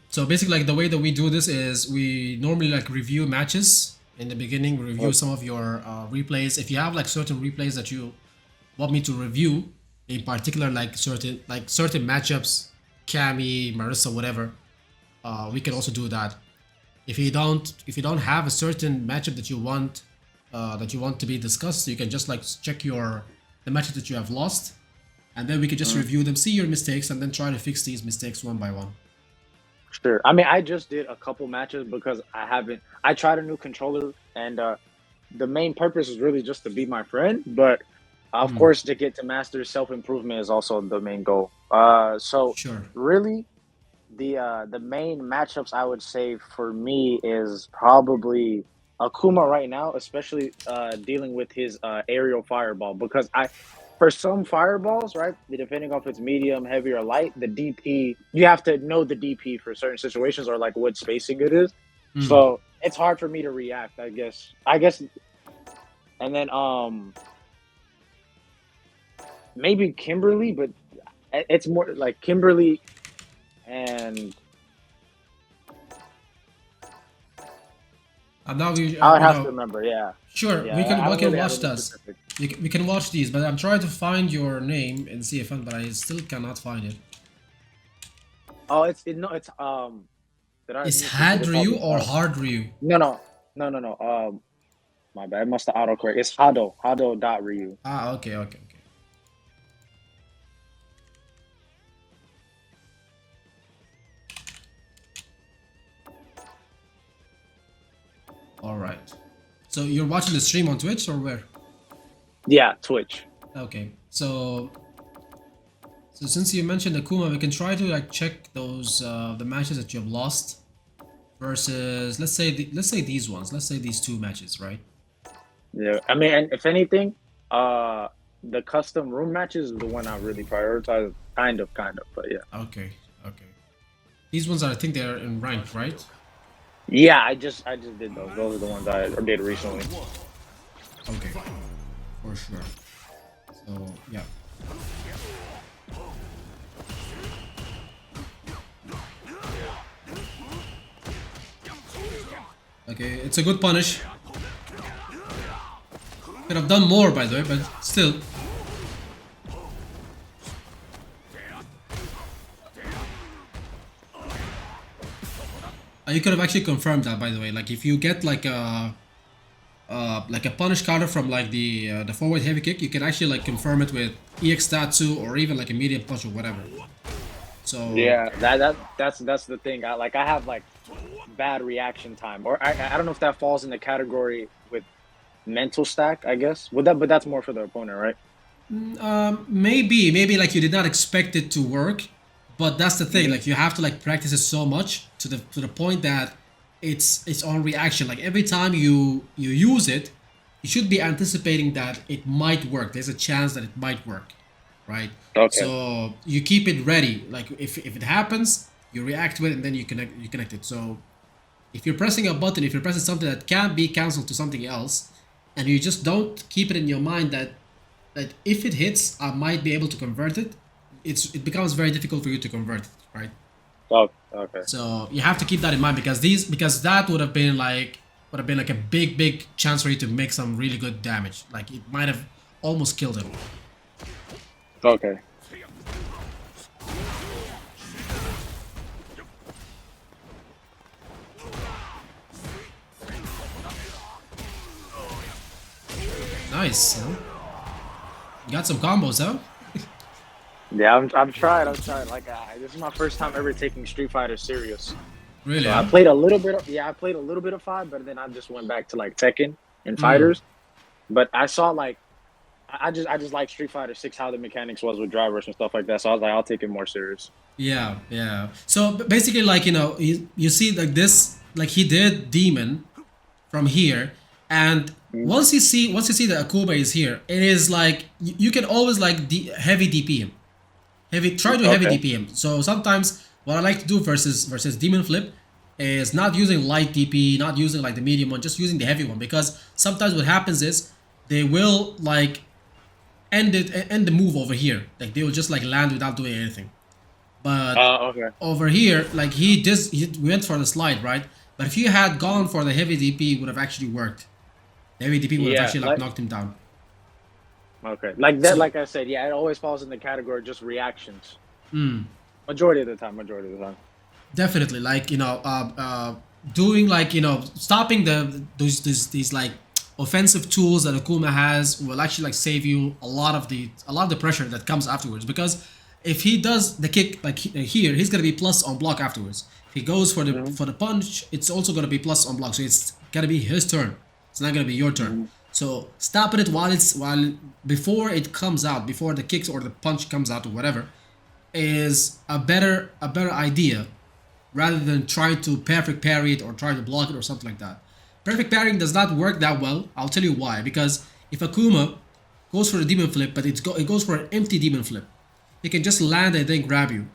So basically, like the way that we do this is we normally like review matches in the beginning. We review Oh, some of your replays. If you have like certain replays that you want me to review, in particular, like certain matchups, Cammy, Marissa, whatever, we can also do that. If you don't have a certain matchup that you want to be discussed, you can just like check your the matches that you have lost, and then we can just mm, review them, see your mistakes, and then try to fix these mistakes one by one. sure. I mean, I just did a couple matches because I haven't. I tried a new controller, and the main purpose is really just to be my friend. But of Hmm. course, to get to master self improvement is also the main goal. So Sure. really, the main matchups I would say for me is probably Akuma right now, especially dealing with his aerial fireball because I for some fireballs, right, depending on if it's medium, heavy, or light, the DP you have to know the DP for certain situations or like what spacing it is. Hmm. So it's hard for me to react, I guess. And then maybe Kimberly, but it's more like Kimberly and And now we, I would have to remember. Yeah, sure, yeah. we I don't can really have watch any this. specific. We can watch these, but I'm trying to find your name in CFN, but I still cannot find it. Oh, no, it's let Is me see. Did Had it pop Ryu up? or Hard Ryu? No, no, no, no, no. My bad. I must have autocorrect. It's Hado dot Ryu. Ah, okay, okay, okay. All right. So you're watching the stream on Twitch or where? Yeah, Twitch. Okay. So since you mentioned Akuma, we can try to like check those the matches that you have lost versus let's say these ones. Let's say these two matches, right? Yeah, I mean, and if anything, uh, the custom room matches is the one I really prioritize. Kind of, but yeah. Okay. Okay. These ones are, I think they're in ranked, right? Yeah, I just did those. Those are the ones I did recently. Okay. For sure. So yeah. Okay, it's a good punish. Could have done more, by the way, but still. You could have actually confirmed that, by the way. Like if you get like a punish counter from like the forward heavy kick, you can actually like confirm it with EX Tatsu or even like a medium punch or whatever. So Yeah, that's the thing. I have like bad reaction time, or I don't know if that falls in the category with mental stack. I guess would that, but that's more for the opponent, right? maybe like you did not expect it to work, but that's the thing. Hmm. Like you have to like practice it so much to the point that it's on reaction. Like every time you use it, you should be anticipating that it might work. There's a chance that it might work, right? Okay. So you keep it ready. Like if it happens, you react to it and then you connect it. So if you're pressing a button, if you're pressing something that can be cancelled to something else, and you just don't keep it in your mind that if it hits, I might be able to convert it. It becomes very difficult for you to convert it, right? Oh, okay. So you have to keep that in mind because that would have been like a big chance for you to make some really good damage. Like it might have almost killed him. Okay. Nice. Huh? You got some combos, huh? Yeah, I'm trying. I'm trying. This is my first time ever taking Street Fighter serious. Really, So I huh? played a little bit of I played a little bit of five, but then I just went back to like Tekken and Mm. fighters. But I saw like I just like Street Fighter 6 how the mechanics was with drivers and stuff like that. So I was like, I'll take it more serious. Yeah, yeah. So basically, like you see like this, like he did Demon from here, and Mm, once you see that Akuma is here, it is like you can always like heavy DP him, try to heavy okay. DP him. So sometimes what I like to do versus Demon Flip is not using light DP, not using like the medium one, just using the heavy one because sometimes what happens is they will like end the move over here, like they will just like land without doing anything. But Okay. over here, like he went for the slide, right? But if you had gone for the heavy DP, it would have actually worked. The heavy DP would have Yeah, actually like like knocked him down. okay, like that. So Like I said, yeah, it always falls in the category of just reactions. mm, Majority of the time. Majority of the time. definitely, like doing like stopping these like offensive tools that Akuma has will actually like save you a lot of the pressure that comes afterwards. Because if he does the kick like here, he's gonna be plus on block afterwards. If he goes Mm-hmm. for the punch, it's also gonna be plus on block. So it's gonna be his turn. It's not gonna be your turn. Mm-hmm. So stopping it while before it comes out, before the kicks or the punch comes out or whatever, is a better idea rather than trying to perfect parry it or try to block it or something like that. Perfect parrying does not work that well. I'll tell you why. Because if Akuma goes for a demon flip, but it goes for an empty demon flip, he can just land and then grab you.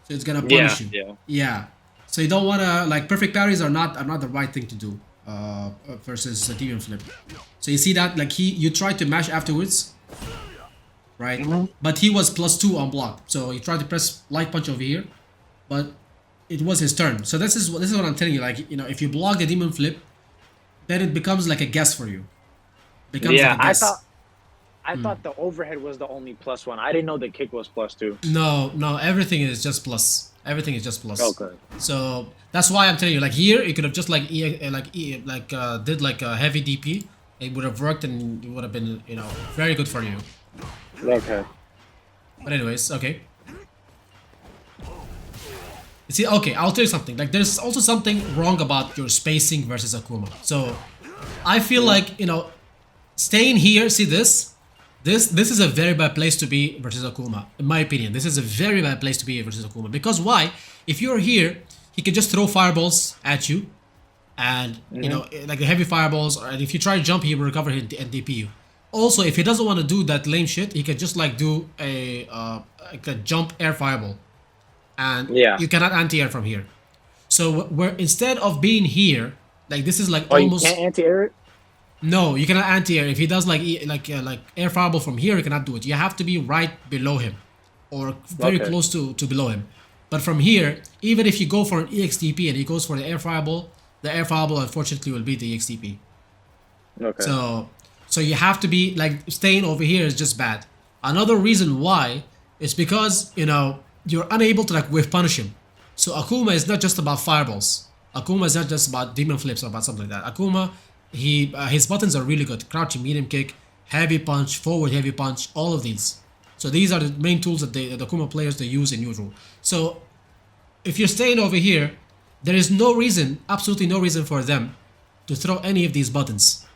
So it's gonna Yeah. punish you. Yeah. Yeah. So you don't wanna like perfect parries are not the right thing to do versus a demon flip. So you see that like you tried to mash afterwards, right? Mm-hmm. But he was +2 on block. So he tried to press light punch over here, but it was his turn. So this is what I'm telling you. Like if you block the demon flip, then it becomes like a guess for you. Becomes like Yeah. a guess. I thought the overhead was the only plus one. I didn't know the kick was +2. No, everything is just plus. Everything is just plus. Okay. So that's why I'm telling you. Like here, you could have just like did like a heavy DP. It would have worked and it would have been very good for you. Okay. But anyways, okay. You see, okay, I'll tell you something. Like there's also something wrong about your spacing versus Akuma. So I feel like staying here. See this. This is a very bad place to be versus Akuma, in my opinion. This is a very bad place to be versus Akuma. Because why? If you're here, he can just throw fireballs at you. And, like the heavy fireballs. And if you try to jump, he will recover and DP you. Also, if he doesn't want to do that lame shit, he can just like do like a jump air fireball. And Yeah. you cannot anti-air from here. So where instead of being here, like this is like Oh, you almost... can't anti-air it? No, you cannot anti-air. If he does like air fireball from here, you cannot do it. You have to be right below him, or very Okay. close to below him. But from here, even if you go for an EXTP and he goes for the air fireball unfortunately will beat the EXTP. Okay. So you have to be like staying over here is just bad. Another reason why is because you're unable to like whiff punish him. So Akuma is not just about fireballs. Akuma is not just about demon flips or about something like that. Akuma, his buttons are really good. Crouching medium kick, heavy punch, forward heavy punch, all of these. So these are the main tools that the Akuma players they use in neutral. So if you're staying over here, there is no reason, absolutely no reason for them to throw any of these buttons.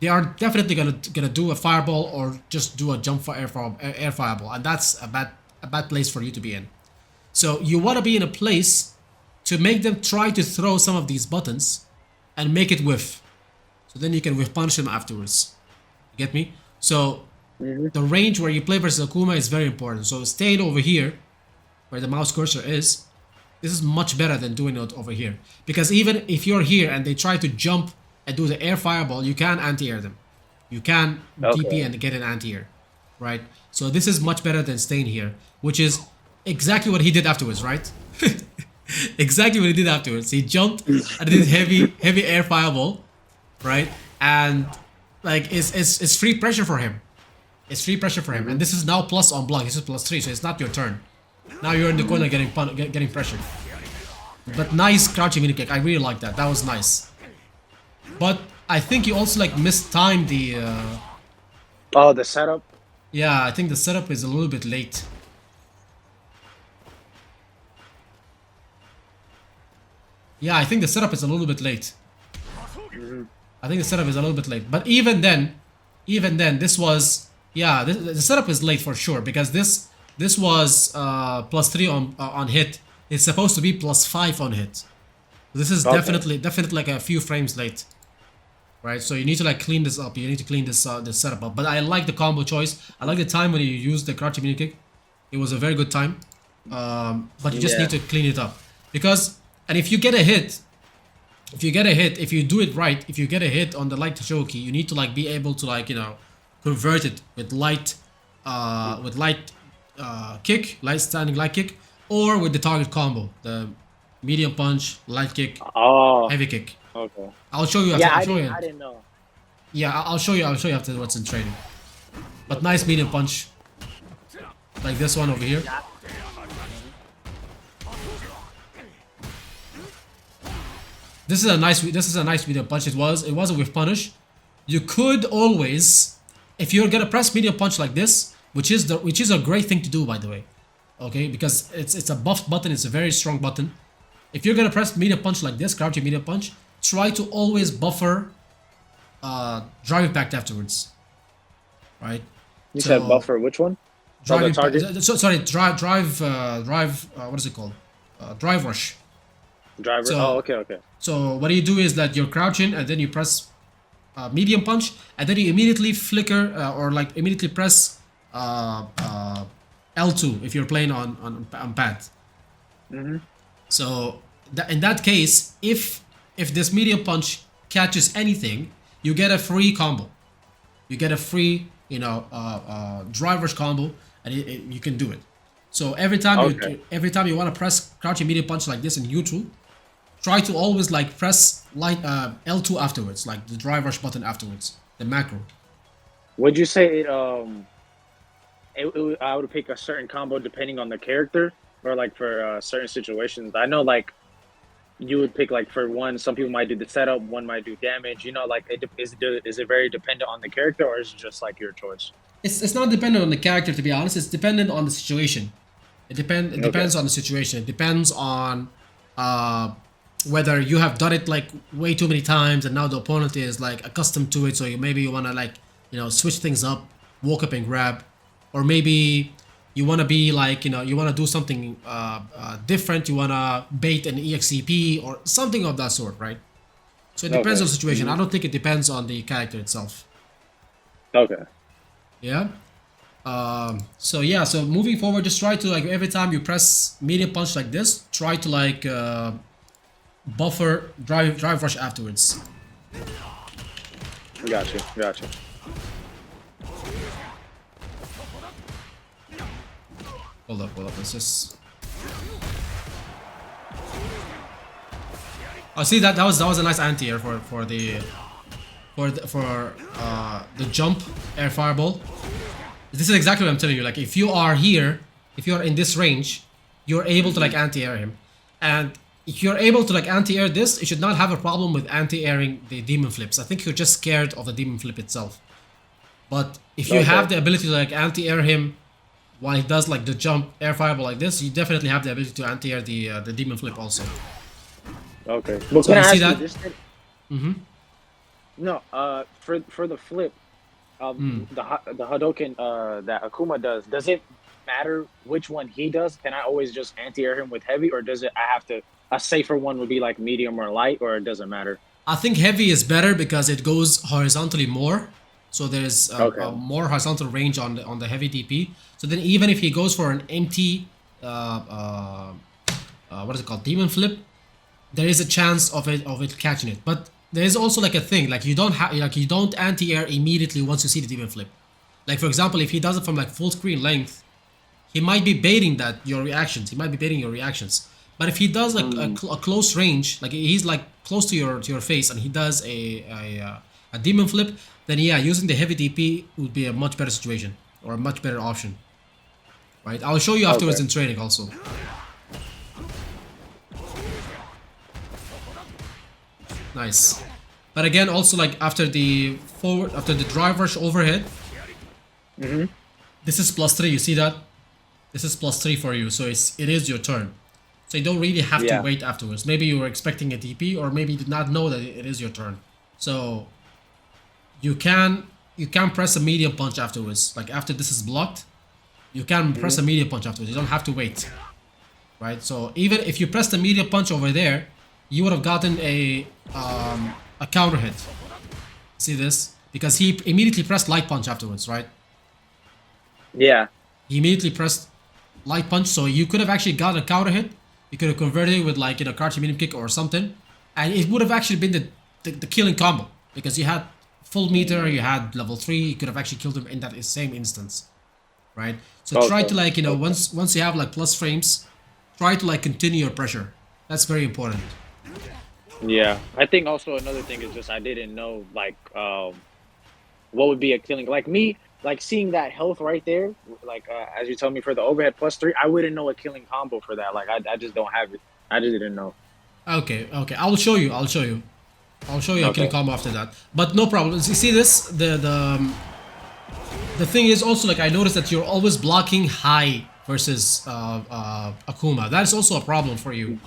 They are definitely gonna do a fireball or just do a jump for air fireball, and that's a bad place for you to be in. So you want to be in a place to make them try to throw some of these buttons and make it whiff. So then you can whiff punish them afterwards. You get me? So the range where you play versus Akuma is very important. So staying over here, where the mouse cursor is, this is much better than doing it over here. Because even if you're here and they try to jump and do the air fireball, you can anti-air them. You can DP and get an anti-air, right? So this is much better than staying here, which is exactly what he did afterwards, right? Exactly what he did afterwards. He jumped and did heavy air fireball, right? And like it's free pressure for him. It's free pressure for him, and this is now plus on block. This is +3, so it's not your turn. Now you're in the corner getting pressured. But nice crouching mini kick. I really like that. That was nice. But I think you also like mistimed the. Oh, the setup. Yeah, I think the setup is a little bit late. Yeah, I think the setup is a little bit late. I think the setup is a little bit late. But even then, this was the setup is late for sure because this was +3 on hit. It's supposed to be +5 on hit. This is definitely like a few frames late, right? So you need to like clean this up. You need to clean this setup up. But I like the combo choice. I like the time when you use the crouching mini kick. It was a very good time. But you just need to clean it up and if you get a hit, if you do it right, if you get a hit on the light Shoki, you need to like be able to like convert it with light kick, light standing light kick, or with the target combo, the medium punch, light kick, Oh, heavy kick. okay. I'll show you. Yeah, I'll show you. I didn't know. Yeah, I'll show you. I'll show you after what's in training. But nice medium punch, like this one over here. Yeah. This is a nice medium punch. It wasn't with punish. You could always, if you're gonna press medium punch like this, which is a great thing to do, by the way, okay, because it's a buffed button. It's a very strong button. If you're gonna press medium punch like this, crouching medium punch, try to always buffer drive impact afterwards, right? You said buffer. Which one? Drive the impact. target? Sorry, drive. What is it called? Drive rush. Driver. So- Oh, okay, okay. So what you do is that you're crouching and then you press medium punch and then you immediately flicker or like immediately press L2 if you're playing on pad. So in that case, if this medium punch catches anything, you get a free combo. You get a free, driver's combo, and you can do it. So every time you want to press crouching medium punch like this in neutral, try to always like press light L2 afterwards, like the drive rush button afterwards, the macro. Would you say I would pick a certain combo depending on the character, or like for certain situations? I know like you would pick like for one, some people might do the setup, one might do damage. Like is it very dependent on the character, or is it just like your choice? It's not dependent on the character, to be honest. It's dependent on the situation. It depends on the situation. It depends on whether you have done it like way too many times and now the opponent is like accustomed to it, so maybe you want to like switch things up, walk up and grab, or maybe you want to be like you want to do something different, you want to bait an EXCP or something of that sort, right? So it depends on the situation. I don't think it depends on the character itself. Okay. Yeah. So moving forward, just try to like every time you press medium punch like this, try to like buffer drive rush afterwards. Gotcha. Hold up. Let's just. Oh, see that was a nice anti-air for the jump air fireball. This is exactly what I'm telling you. Like if you are here, if you are in this range, you're able to like anti-air him, and if you're able to like anti-air this, you should not have a problem with anti-airing the demon flips. I think you're just scared of the demon flip itself. But if you have the ability to like anti-air him while he does like the jump air fireball like this, you definitely have the ability to anti-air the demon flip also. Okay. But So can I you ask see you that? this? Mm-hmm. No. For the flip, the Hadoken that Akuma does it matter which one he does? Can I always just anti-air him with heavy, or does it? I have to. A safer one would be like medium or light, or it doesn't matter. I think heavy is better because it goes horizontally more. So there's a more horizontal range on the heavy DP. So then even if he goes for an empty, what is it called, demon flip, there is a chance of it catching it. But there is also like a thing, like you don't anti-air immediately once you see the demon flip. Like for example, if he does it from like full screen length, he might be baiting your reactions. But if he does like a close range, like he's like close to your face, and he does a demon flip, then yeah, using the heavy DP would be a much better situation or a much better option, right? I'll show you afterwards in training also. Nice. But again, also like after the drive rush overhead, this is +3. You see that? This is +3 for you, so it is your turn. So you don't really have to wait afterwards. Maybe you were expecting a DP, or maybe you did not know that it is your turn. So you can press a medium punch afterwards. Like after this is blocked, you can press a medium punch afterwards. You don't have to wait, right? So even if you press the medium punch over there, you would have gotten a counter hit. See this? Because he immediately pressed light punch afterwards, right? Yeah. He immediately pressed light punch, so you could have actually gotten a counter hit. You could have converted it with like crouching medium kick or something, and it would have actually been the killing combo, because you had full meter, you had level 3, you could have actually killed him in that same instance, right? So try to like once you have like plus frames, try to like continue your pressure. That's very important. Yeah, I think also another thing is just I didn't know like what would be a killing like me like seeing that health right there like as you told me for the overhead +3 I wouldn't know a killing combo for that like I just don't have it. I just didn't know. Okay, okay. I'll show you. I'll show you a killing Okay. combo after that. But no problem. You see this? The thing is also like I noticed that you're always blocking high versus Akuma. That is also a problem for you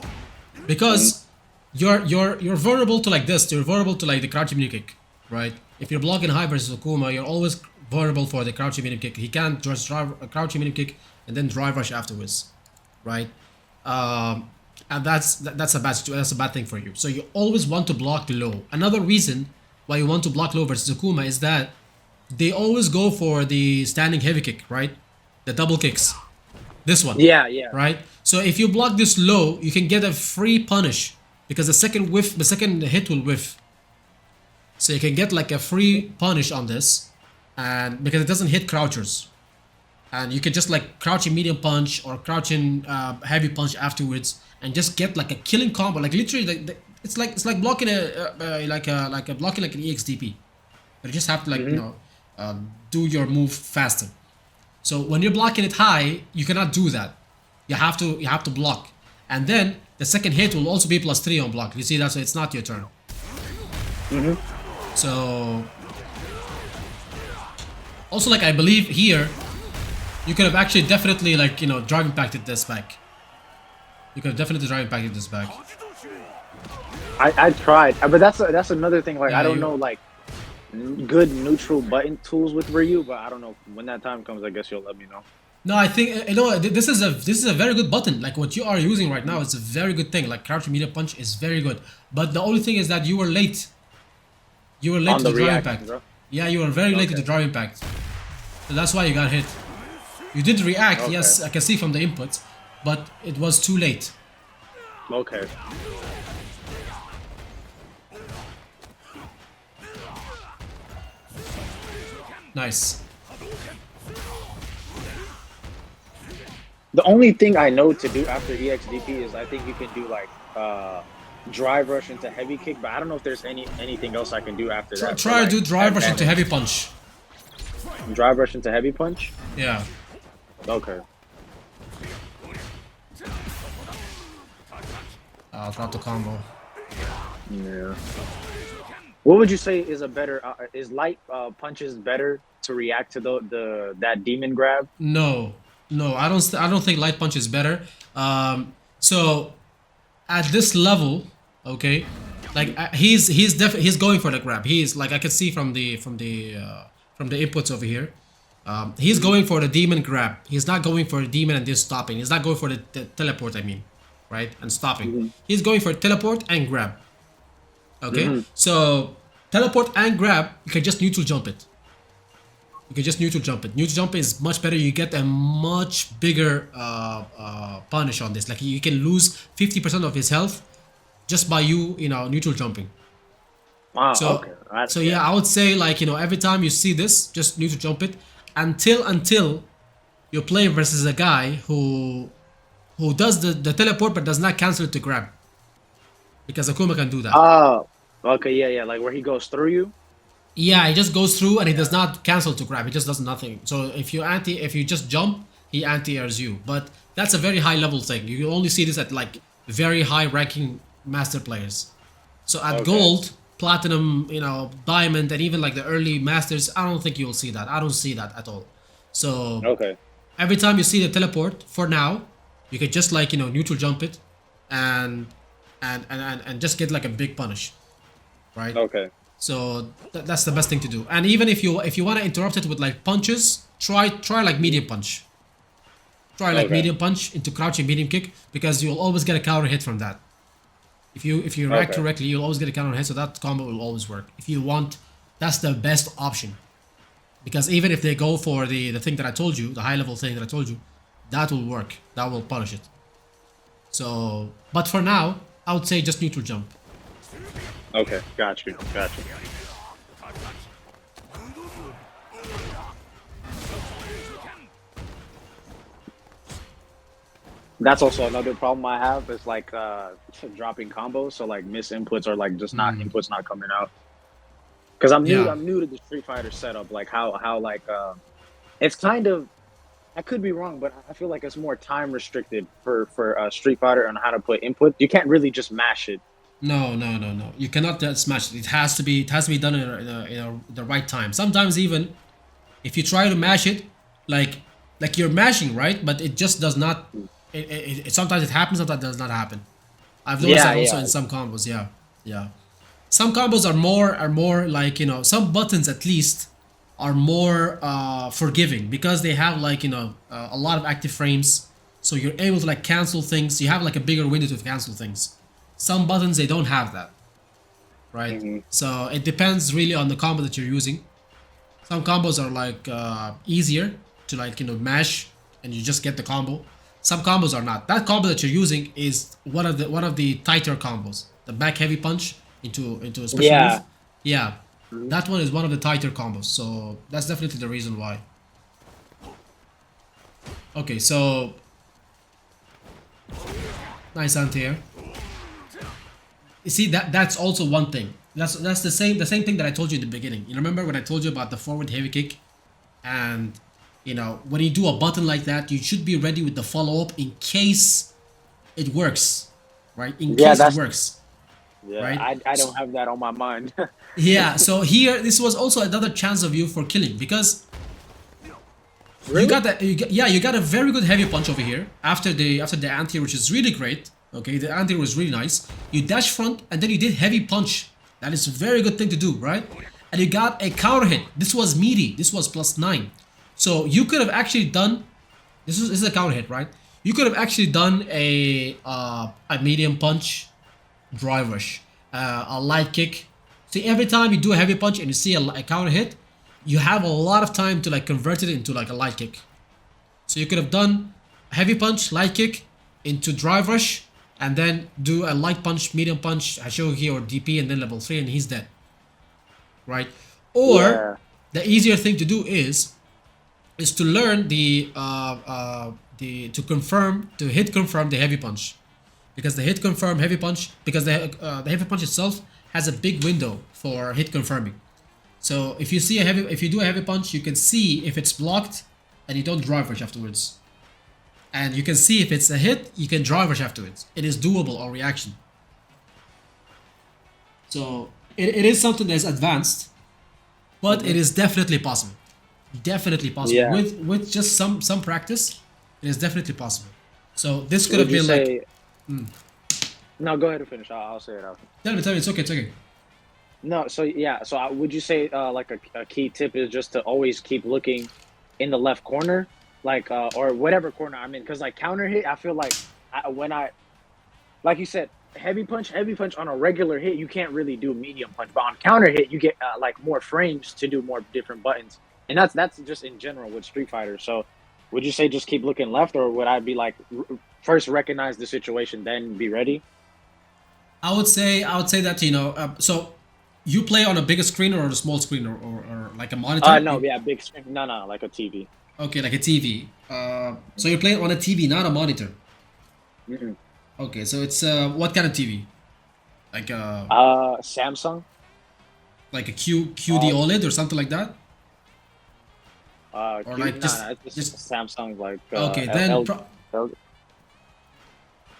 because you're vulnerable to like this. You're vulnerable to like the crouching mini kick, right? If you're blocking high versus Akuma, you're always vulnerable for the crouching mini kick. He can't just drive a crouching mini kick and then drive rush afterwards, right? And that's a bad situation. That's a bad thing for you. So you always want to block low. Another reason why you want to block low versus Akuma is that they always go for the standing heavy kick, right? The double kicks. This one. Yeah, yeah. Right? So if you block this low, you can get a free punish because the second hit will whiff. So you can get like a free punish on this, and because it doesn't hit crouchers. And you can just like crouching medium punch or crouching heavy punch afterwards and just get like a killing combo. Like literally, it's like blocking a blocking like an EXDP. But you just have to like do your move faster. So when you're blocking it high, you cannot do that. You have to block, and then the second hit will also be +3 on block. You see that? So it's not your turn. So also like I believe here, you could have actually definitely like drive impacted this back. You could have definitely drive impacted this back. I tried, but that's another thing. Like Yeah, I don't know like good neutral button tools with Ryu, but I don't know when that time comes. I guess you'll let me know. No, I think this is a very good button. Like what you are using right now is a very good thing. Like crouching medium punch is very good. But the only thing is that you were late. You were late On to the the drive reaction, impact. bro. Yeah, you were very late to the drive impact. So that's why you got hit. You did react, yes, I can see from the inputs, but it was too late. Okay. Nice. The only thing I know to do after EXDP is I think you can do like drive rush into heavy kick, but I don't know if there's anything else I can do after that. Try to do drive rush into heavy punch. Drive rush into heavy punch? Yeah. Okay. I'll drop the combo. Yeah. What would you say is a better is light punches better to react to that demon grab? No, I don't think light punch is better. So at this level, okay, like he's going for the grab. He's like I can see from the inputs over here. He's going for the demon grab. He's not going for the demon and just stopping. He's not going for the teleport. I mean, right, and stopping. He's going for teleport and grab. Okay, so teleport and grab, you can just neutral jump it. You can just neutral jump it. Neutral jump is much better. You get a much bigger punish on this. Like you can lose 50% of his health just by neutral jumping. Wow. So, okay. Yeah, I would say like every time you see this, just neutral jump it until you play versus a guy who does the teleport but does not cancel it to grab. Because Akuma can do that. Oh, okay, yeah, like where he goes through you. Yeah, he just goes through and he does not cancel to grab. He just does nothing. So if you just jump, he anti-airs you. But that's a very high level thing. You only see this at like very high ranking master players. So at gold, platinum, diamond, and even like the early masters, I don't think you will see that. I don't see that at all. So every time you see the teleport, for now, you can just like neutral jump it, and just get like a big punish, right? Okay. So that's the best thing to do. And even if you want to interrupt it with like punches, try like medium punch. Try like medium punch into crouching medium kick, because you'll always get a counter hit from that. If you react correctly, you'll always get a counter hit, so that combo will always work. If you want, that's the best option. Because even if they go for the thing that I told you, the high level thing that I told you, that will work. That will punish it. So, but for now, I would say just neutral jump. Okay, got you. That's also another problem I have is like dropping combos. So like miss inputs or like just not Mm. inputs not coming out. Because I'm new. Yeah. I'm new to the Street Fighter setup. Like how like it's kind of. I could be wrong, but I feel like it's more time restricted for Street Fighter on how to put input. You can't really just mash it. No, no, no, no. You cannot smash it. It has to be done in the right time. Sometimes even if you try to mash it, like like you're mashing, right? But it just does not. Sometimes it happens, sometimes it does not happen. I've noticed Yeah, that also yeah, in some combos. Yeah, yeah. Some combos are more like some buttons at least are more forgiving because they have like a lot of active frames, so you're able to like cancel things. You have like a bigger window to cancel things. Some buttons they don't have that, right? hmm So it depends really on the combo that you're using. Some combos are like easier to like mash and you just get the combo. Some combos are not. That combo that you're using is one of the tighter combos. The back heavy punch into a special move. yeah. Yeah, Mhm. that one is one of the tighter combos. So that's definitely the reason why. Okay, so nice anti-air. You see that's also one thing. That's the same thing that I told you in the beginning. You remember when I told you about the forward heavy kick? And when you do a button like that, you should be ready with the follow-up in case it works, right? In Yeah, case it that's works, yeah. right? I So, don't have that on my mind. yeah, so here this was also another chance of you for killing because you Really? got that you got a very good heavy punch over here after the anti, which is really great. Okay, the anti was really nice. You dash front and then you did heavy punch. That is a very good thing to do, right? And you got a counter hit. This was meaty. This was +9. So you could have actually done this is a counter hit, right? You could have actually done a medium punch, drive rush, a light kick. See, every time you do a heavy punch and you see a counter hit, you have a lot of time to like convert it into like a light kick. So you could have done a heavy punch, light kick into drive rush, and then do a light punch, medium punch, Hashogi or DP, and then level 3, and he's dead, right? Or Yeah. the easier thing to do is to learn to hit confirm the heavy punch, because the hit confirm heavy punch because the heavy punch itself has a big window for hit confirming. So if you do a heavy punch, you can see if it's blocked and you don't drive rush afterwards, and you can see if it's a hit, you can drive rush afterwards. It is doable on reaction. So it is something that's advanced, but it hmm is definitely possible. Definitely possible Yeah. with just some practice. It is definitely possible. So this could Would have you been like, say? No, go ahead and finish. I'll say it after. tell me, it's okay, it's okay. No, so yeah, so would you say like a key tip is just to always keep looking in the left corner, like or whatever corner I'm in, because like counter hit, I feel like when I like you said, heavy punch on a regular hit, you can't really do medium punch, but on counter hit, you get like more frames to do more different buttons, and that's just in general with Street Fighter. So, would you say just keep looking left, or would I be like first recognize the situation, then be ready? I would say that so you play on a bigger screen or a small screen or like a monitor. No, yeah, big screen, no, like a TV. Okay, like a TV. So you're playing on a TV, not a monitor. Mm-mm. Okay, so it's what kind of TV? Like Samsung. like a QD Uh, OLED or something like that, or Q. like No, just no, it's just just Samsung, like okay. Then L.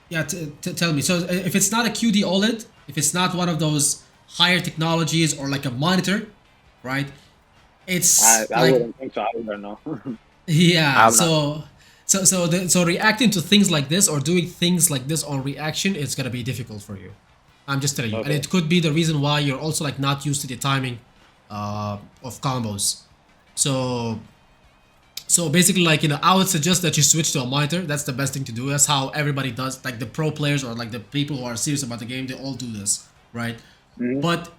yeah, tell me. So if it's not a QD OLED, if it's not one of those higher technologies or like a monitor, right? It's I like wouldn't think so. I don't know. yeah. I'm not. So reacting to things like this or doing things like this on reaction, it's gonna be difficult for you. I'm just telling you, and Okay. it could be the reason why you're also like not used to the timing of combos. So so basically, like I would suggest that you switch to a monitor. That's the best thing to do. That's how everybody does. Like the pro players or like the people who are serious about the game, they all do this, right? Mhm. But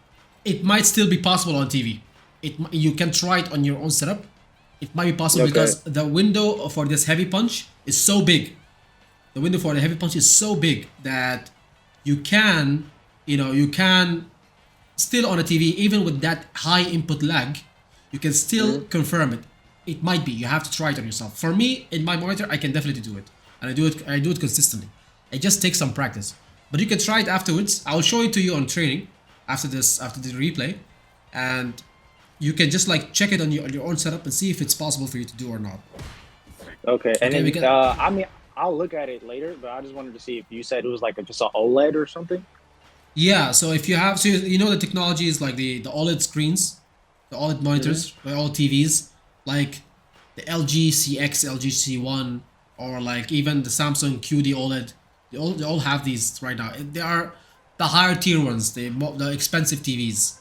it might still be possible on TV. You can try it on your own setup. It might be possible Okay. because the window for this heavy punch is so big. The window for the heavy punch is so big that you can, you can still on a TV, even with that high input lag, you can still Mhm. confirm it. It might be. You have to try it on yourself. For me, in my monitor, I can definitely do it. and I do it consistently. It just takes some practice, but you can try it afterwards. I'll show it to you on training after the replay, and you can just like check it on your own setup and see if it's possible for you to do or not. Okay, and Okay, then I mean, I'll look at it later, but I just wanted to see if you said it was like just an OLED or something. yeah. So if you have, so you know the technology is like the OLED screens, the OLED monitors, the OLED TVs, like the LG CX, LG C1, or like even the Samsung QD OLED. They all have these right now. They are the higher tier ones, the expensive TVs.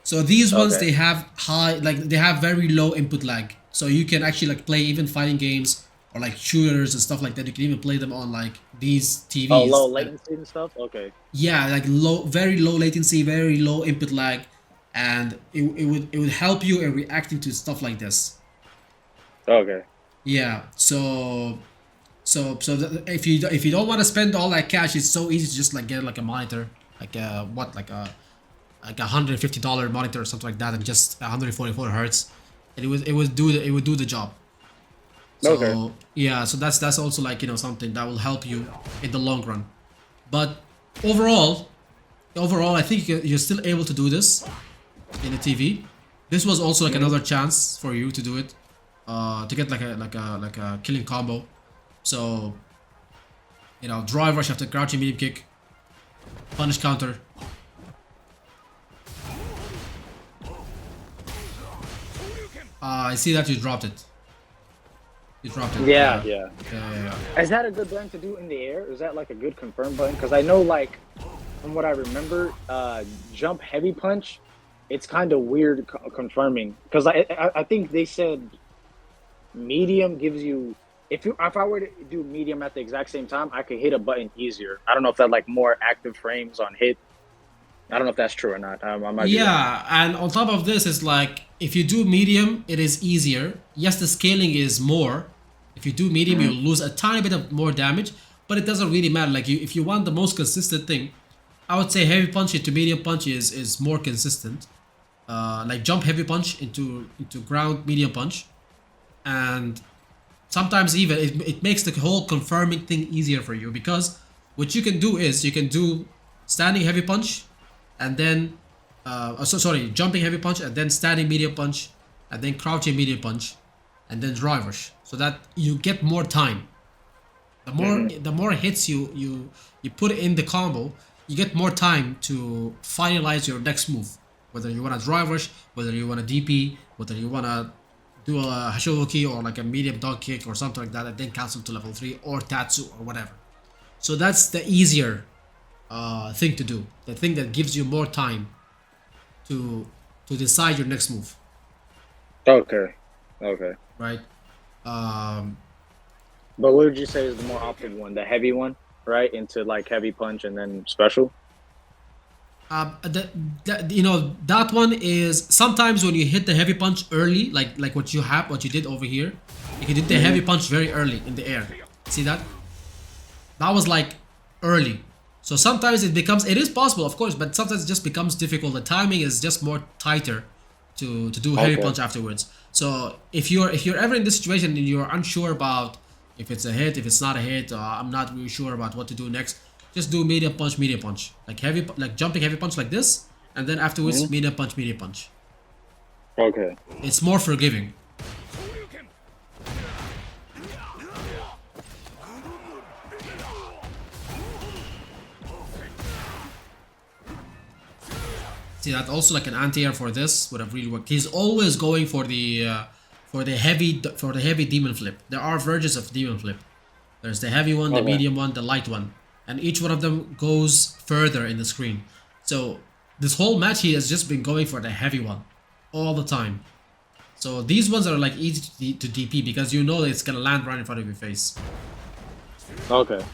So these ones Okay. they have high, like they have very low input lag. So you can actually like play even fighting games or like shooters and stuff like that. You can even play them on like these Oh, low TVs. And latency and stuff. Okay. yeah, like very low latency, very low input lag, and it would help you in reacting to stuff like this. Okay. Yeah. If you don't want to spend all that cash, it's so easy to just like get like a monitor, like like $150 monitor or something like that, and just 144 hertz, and it would do the job. Okay. So yeah, so that's also like something that will help you in the long run. But overall, I think you're still able to do this in the TV. This was also like another chance for you to do it, to get like a killing combo. So drive rush after crouching medium kick, punish counter. I see that you dropped it. You dropped it. Yeah, Yeah. yeah. Is that a good button to do in the air? Is that like a good confirm button? Because I know, like, from what I remember, jump heavy punch, it's kind of weird confirming. Because I think they said medium gives you, if I were to do medium at the exact same time, I could hit a button easier. I don't know if that like more active frames on hit. I don't know if that's true or not. I might be wrong. Yeah, and on top of this, is like if you do medium, it is easier. Yes, the scaling is more. If you do medium, you'll lose a tiny bit of more damage, but it doesn't really matter. Like if you want the most consistent thing, I would say heavy punch into medium punch is more consistent. Like jump heavy punch into ground medium punch, and sometimes even it makes the whole confirming thing easier for you, because what you can do is you can do standing heavy punch, and then jumping heavy punch, and then standing medium punch, and then crouching medium punch, and then drive rush, so that you get more time. The more hits you put in the combo, you get more time to finalize your next move. Whether you want to drive rush, whether you want to DP, whether you want to do a Hashodoki or like a medium dog kick or something like that, and then cancel to level 3 or Tatsu or whatever. So that's the easier thing to do. The thing that gives you more time to decide your next move. Okay. Okay. Right? But what would you say is the more optimal one? The heavy one, right? Into like heavy punch and then special? That one is sometimes when you hit the heavy punch early, like what you did over here. You did the heavy punch very early in the air. See that? That was like early. So sometimes it is possible, of course, but sometimes it just becomes difficult. The timing is just more tighter to do heavy punch afterwards. So if you're ever in this situation and you're unsure about if it's a hit, if it's not a hit, I'm not really sure about what to do next, just do medium punch, like jumping heavy punch like this, and then afterwards medium punch. Okay. It's more forgiving. See, that also like an anti-air for this would have really worked. He's always going for the heavy demon flip. There are versions of demon flip. There's the heavy one, the medium one, the light one, and each one of them goes further in the screen. So this whole match he has just been going for the heavy one all the time. So these ones are like easy to DP because you know that it's gonna land right in front of your face. Okay.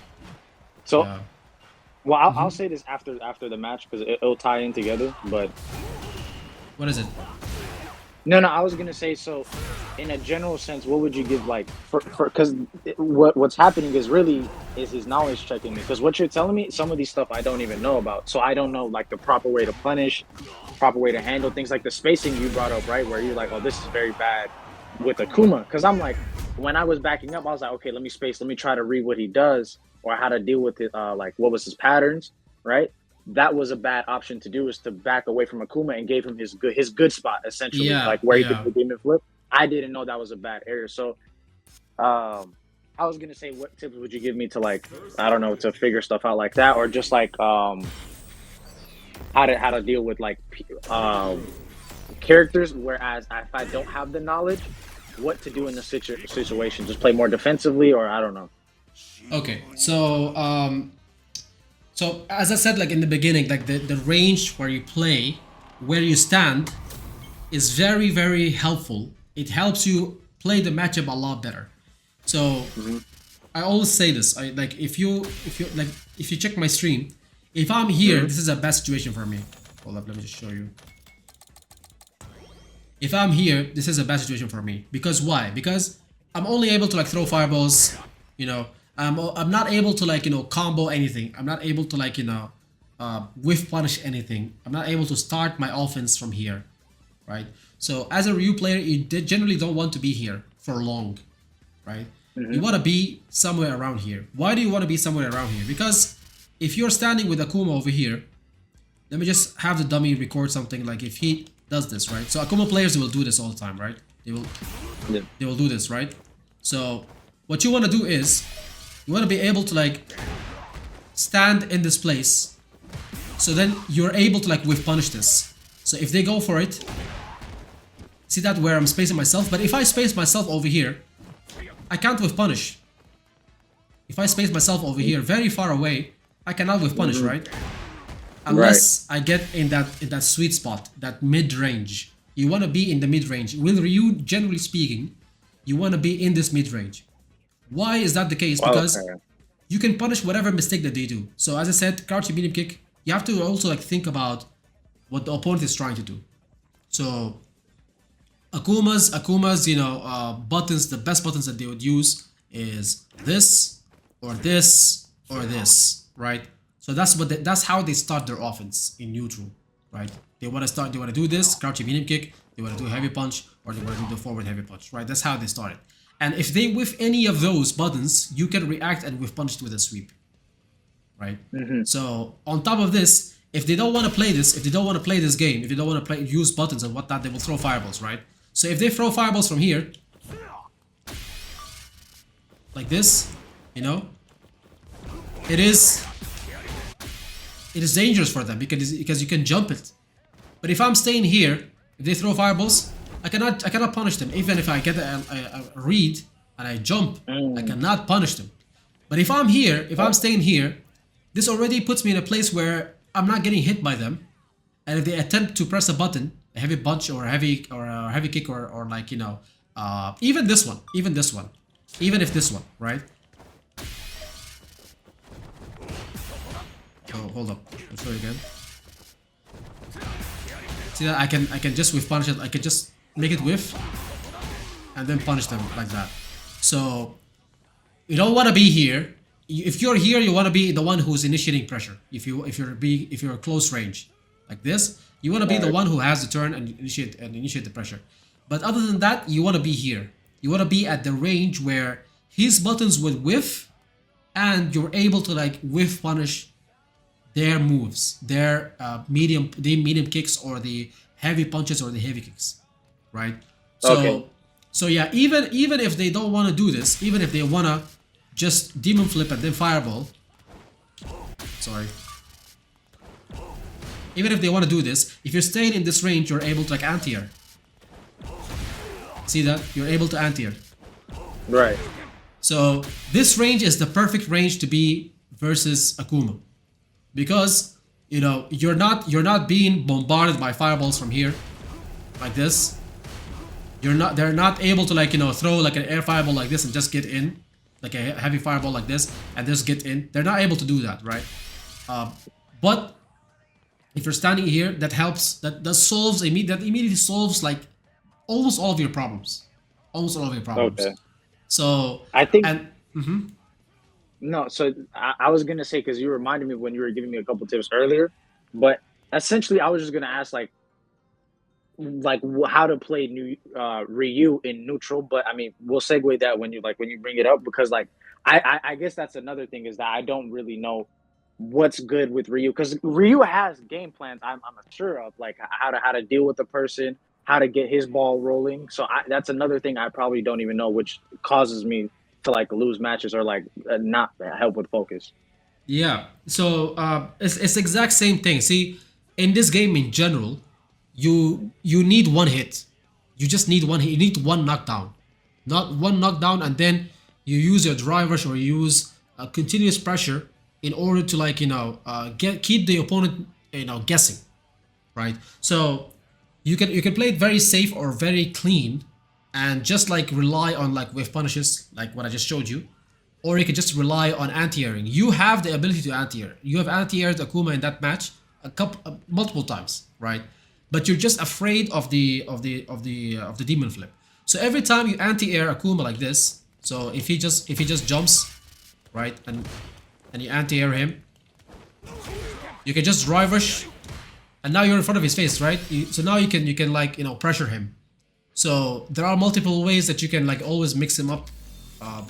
So, well, I'll say this after the match because it'll tie in together. But what is it? No, I was gonna say, so in a general sense, what would you give like for because what's happening is his knowledge checking me, because what you're telling me, some of these stuff I don't even know about, so I don't know like the proper way to punish, proper way to handle things like the spacing you brought up, right, where you're like, oh, this is very bad with Akuma, because I'm like, when I was backing up, I was like, okay, let me space, let me try to read what he does or how to deal with it, like what was his patterns, right? That was a bad option to do, is to back away from Akuma and gave him his good spot, essentially, Yeah, like where he could yeah. do demon flip. I didn't know that was a bad area. So I was gonna say, what tips would you give me to, like, I don't know, to figure stuff out like that, or just like how to deal with like characters. Whereas if I don't have the knowledge, what to do in the situation, just play more defensively, or I don't know. Okay, so as I said, like in the beginning, like the range where you play, where you stand, is very very helpful. It helps you play the matchup a lot better. So I always say this. I like if you like if you check my stream, if I'm here, this is a bad situation for me. Hold up, let me just show you. If I'm here, this is a bad situation for me. Because why? Because I'm only able to like throw fireballs, you know. I'm not able to like, you know, combo anything. I'm not able to like, you know, whiff punish anything. I'm not able to start my offense from here, right? So as a Ryu player, you generally don't want to be here for long, right? You want to be somewhere around here. Why do you want to be somewhere around here? Because if you're standing with Akuma over here, let me just have the dummy record something like if he does this, right? So Akuma players will do this all the time, right? They will do this, right? So what you want to do is you want to be able to like stand in this place, so then you're able to like whiff punish this. So if they go for it, see that where I'm spacing myself, but if I space myself over here, I can't whiff punish. If I space myself over here very far away, I cannot whiff punish, right? Unless I get in that sweet spot, that mid range. You want to be in the mid range. With Ryu, generally speaking, you want to be in this mid range. Why is that the case? Because you can punish whatever mistake that they do. So as I said, crouch medium kick, you have to also like think about what the opponent is trying to do. So Akuma's, you know, buttons, the best buttons that they would use is this or this or this, right? So that's how they start their offense in neutral, right? They want to do this, crouch medium kick, they want to do a heavy punch, or they want to do the forward heavy punch, right? That's how they start it. And if they whiff any of those buttons, you can react and whiff punished with a sweep, right? So on top of this, if they don't want to play this, if they don't want to play this game, if they don't want to use buttons and whatnot, they will throw fireballs, right? So if they throw fireballs from here, like this, you know, it is dangerous for them because you can jump it. But if I'm staying here, if they throw fireballs, I cannot punish them. Even if I get a read and I jump, I cannot punish them. But if I'm here, if I'm staying here, this already puts me in a place where I'm not getting hit by them. And if they attempt to press a button, a heavy punch or a heavy kick or like, you know, even this one, even if this one, right? Oh, hold up. I'll show you again. See that I can just whiff punish it. I can just make it whiff and then punish them like that. So you don't want to be here. If you're here, you want to be the one who's initiating pressure. If you're close range like this, you want to be the one who has the turn and initiate the pressure. But other than that, you want to be here. You want to be at the range where his buttons would whiff, and you're able to like whiff punish their moves, their medium kicks or the heavy punches or the heavy kicks, right? So yeah, even if they don't want to do this, even if they want to just demon flip and then fireball, sorry. Even if they want to do this, if you're staying in this range, you're able to like anti-air. See that? You're able to anti-air. Right. So this range is the perfect range to be versus Akuma. Because, you know, you're not being bombarded by fireballs from here like this. They're not able to like, you know, throw like an air fireball like this and just get in, like a heavy fireball like this and just get in. They're not able to do that, right? But if you're standing here, that helps. That immediately solves like almost all of your problems. Okay. So I think and no. So I was gonna say, because you reminded me when you were giving me a couple tips earlier, but essentially I was just gonna ask, like, how to play Ryu in neutral. But I mean, we'll segue that when you bring it up, because like I guess that's another thing, is that I don't really know what's good with Ryu, because Ryu has game plans I'm sure of, like how to deal with the person, how to get his ball rolling. So that's another thing I probably don't even know, which causes me to like lose matches or like not help with focus. Yeah. So it's exact same thing. See, in this game in general, you need one hit. You just need one hit. You need one knockdown, not one knockdown, and then you use your drive rush or you use continuous pressure in order to like keep the opponent guessing, right? So you can play it very safe or very clean, and just like rely on like wave punishes, like what I just showed you, or you can just rely on anti-airing. You have the ability to anti-air. You have anti-aired Akuma in that match multiple times, right? But you're just afraid of the demon flip. So every time you anti-air Akuma like this, so if he just jumps, right, and you anti-air him, you can just drive rush, and now you're in front of his face, right? So now you can like pressure him. So there are multiple ways that you can like always mix him up.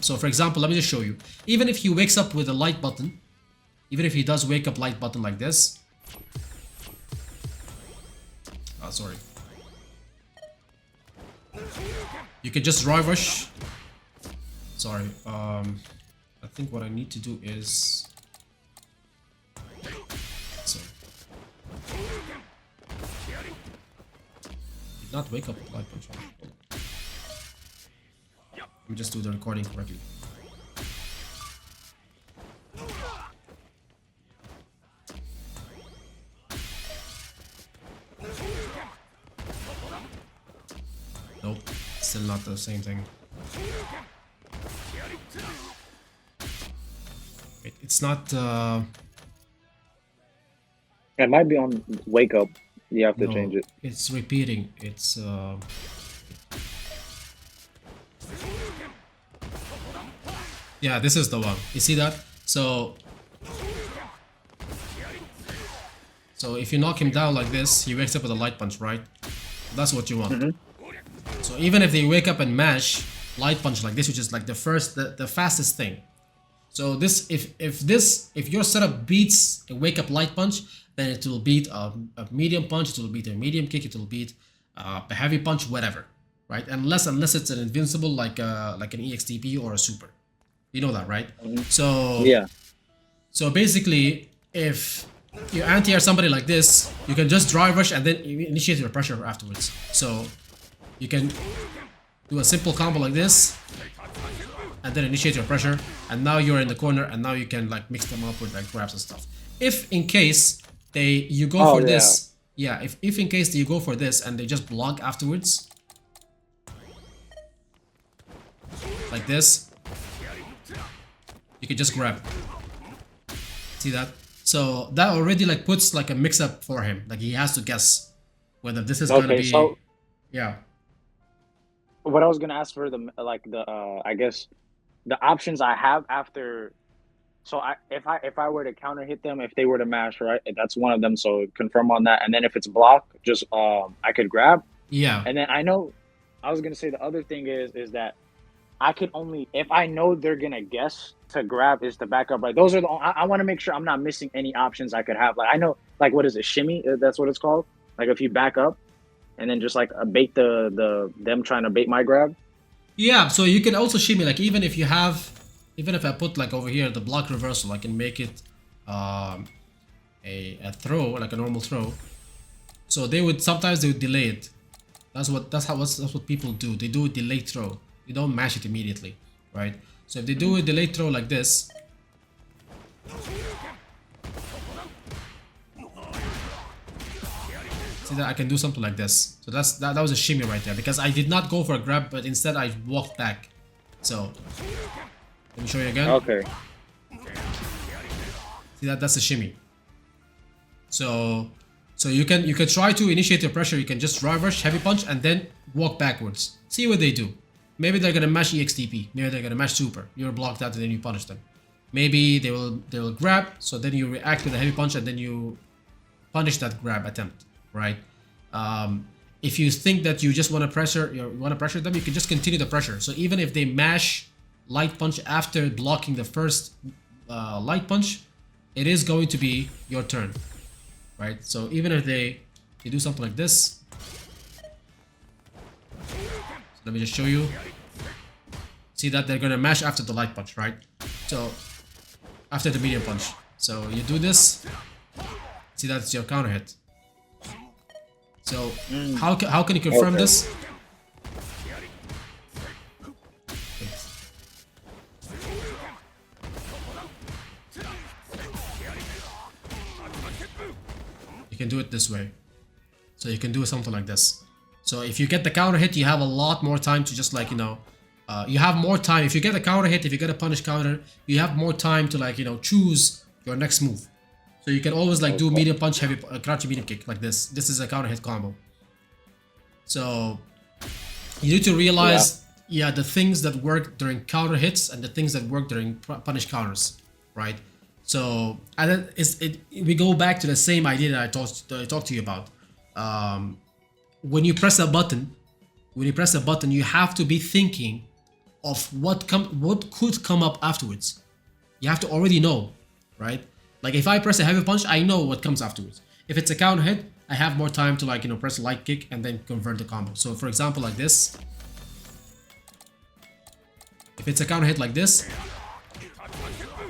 So for example, let me just show you. Even if he wakes up with a light button, even if he does wake up light button like this. Oh, sorry. You can just drive rush. Sorry. I think what I need to do is. Sorry. Did not wake up with light punch. Let me just do the recording correctly. Nope, still not the same thing. It's not. It might be on wake up. You have to change it. It's repeating. It's. Yeah, this is the one. You see that? So if you knock him down like this, he wakes up with a light punch, right? That's what you want. So even if they wake up and mash light punch like this, which is like the fastest thing. So this, if your setup beats a wake up light punch, then it will beat a medium punch, it will beat a medium kick, it will beat a heavy punch, whatever, right? Unless it's an invincible like an EXTP or a super. You know that, right? So yeah. So basically, if you anti-air somebody like this, you can just drive rush and then you initiate your pressure afterwards. So you can do a simple combo like this, and then initiate your pressure, and now you're in the corner, and now you can like mix them up with like grabs and stuff. If in case you go for this, yeah, if in case you go for this and they just block afterwards, like this, you can just grab. See that? So that already like puts like a mix up for him. Like he has to guess whether this is gonna be. So yeah. What I was gonna ask for I guess the options I have after. So if I were to counter hit them, if they were to mash, right, that's one of them. So confirm on that. And then if it's block, just I could grab. Yeah. And then I was gonna say the other thing is that I could only, if I know they're gonna guess to grab, is to back up, right? Those are I want to make sure I'm not missing any options I could have. Like I know, like what is it, shimmy? That's what it's called. Like if you back up, and then just like bait them trying to bait my grab. Yeah. So you can also shimmy, like even if I put like over here the block reversal, I can make it a throw, like a normal throw. So sometimes they would delay it. That's what people do. They do a delayed throw. You don't mash it immediately, right? So if they do a delayed throw like this, see that I can do something like this. So that was a shimmy right there, because I did not go for a grab, but instead I walked back. So let me show you again. Okay. See that's a shimmy. So you can try to initiate your pressure. You can just drive rush, heavy punch, and then walk backwards. See what they do. Maybe they're gonna mash EXTP. Maybe they're gonna mash super. You're blocked out and then you punish them. Maybe they will grab. So then you react with a heavy punch and then you punish that grab attempt, right? If you think that you just want to pressure them, you can just continue the pressure. So even if they mash light punch after blocking the first light punch, it is going to be your turn, right? So even if they do something like this, so let me just show you. See that they're gonna mash after the light punch, right? So after the medium punch. So you do this. See, that's your counter hit. So how can you confirm this? You can do it this way. So you can do something like this. So if you get the counter hit, you have a lot more time to just like, you know, you have more time. If you get a counter hit, if you get a punish counter, you have more time to like, you know, choose your next move. So you can always like do medium punch, heavy crouching medium kick like this. This is a counter hit combo. So you need to realize, yeah, the things that work during counter hits and the things that work during punish counters, right? So and then we go back to the same idea that I talked to you about. When you press a button, you have to be thinking of what could come up afterwards. You have to already know, right? Like if I press a heavy punch, I know what comes afterwards. If it's a counter hit, I have more time to like, you know, press a light kick and then convert the combo. So for example, like this. If it's a counter hit like this,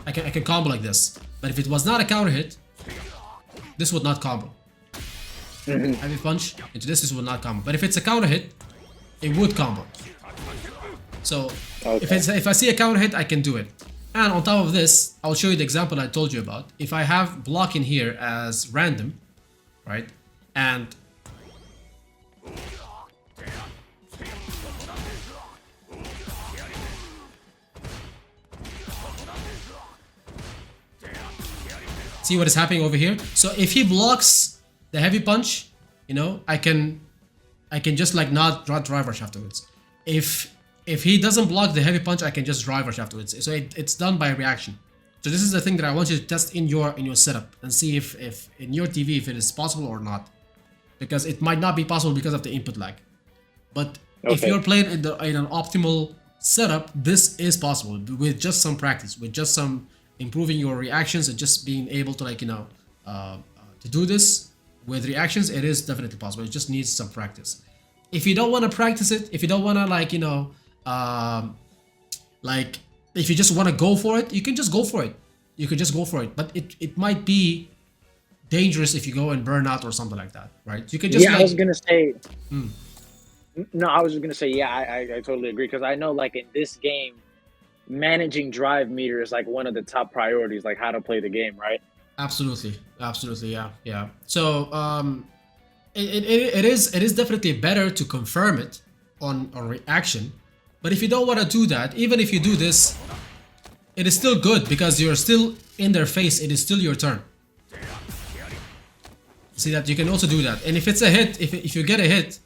I can combo like this. But if it was not a counter hit, this would not combo. Heavy punch into this would not combo. But if it's a counter hit, it would combo. So if I see a counter hit, I can do it. And on top of this, I'll show you the example I told you about. If I have block in here as random, right? And see what is happening over here? So if he blocks the heavy punch, you know, I can just like not drive rush afterwards. If he doesn't block the heavy punch, I can just drive rush afterwards. So it's done by reaction. So this is the thing that I want you to test in your setup and see if in your TV if it is possible or not, because it might not be possible because of the input lag. But if you're playing in an optimal setup, this is possible with just some practice, with just some improving your reactions and just being able to like, you know, to do this with reactions. It is definitely possible. It just needs some practice. If you don't want to practice it, if you don't want to like, you know, like if you just want to go for it, you can just go for it. You can just go for it. But it might be dangerous if you go and burn out or something like that, right? You can just I was gonna say. No, I was just gonna say, yeah, I totally agree, because I know like in this game, managing drive meter is like one of the top priorities, like how to play the game, right? Absolutely, yeah. So it is definitely better to confirm it on reaction. But if you don't want to do that, even if you do this, it is still good because you're still in their face. It is still your turn. See that? You can also do that. And if it's a hit, if you get a hit,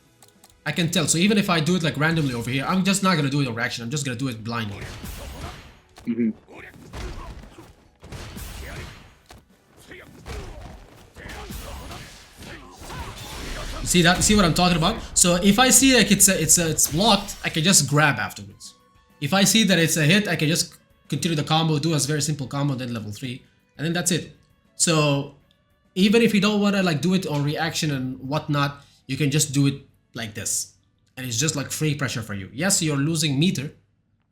I can tell. So even if I do it like randomly over here, I'm just not going to do it on reaction. I'm just going to do it blindly. See that? See what I'm talking about? So if I see like it's blocked, I can just grab afterwards. If I see that it's a hit, I can just continue the combo, do a very simple combo, then level 3, and then that's it. So even if you don't want to like do it on reaction and whatnot, you can just do it like this, and it's just like free pressure for you. Yes, you're losing meter,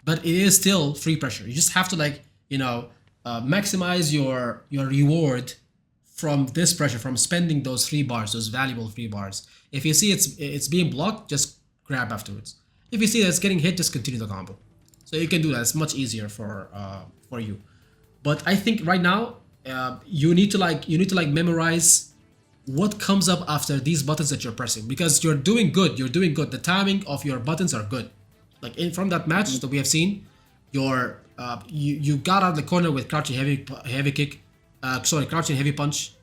but it is still free pressure. You just have to like, you know, maximize your reward from this pressure, from spending those 3 bars, those valuable 3 bars. If you see it's being blocked, just grab afterwards. If you see that it's getting hit, just continue the combo. So you can do that. It's much easier for you. But I think right now you need to like memorize what comes up after these buttons that you're pressing, because you're doing good. The timing of your buttons are good. Like from that match that we have seen, you got out of the corner with crouching heavy kick. Crouching heavy punch,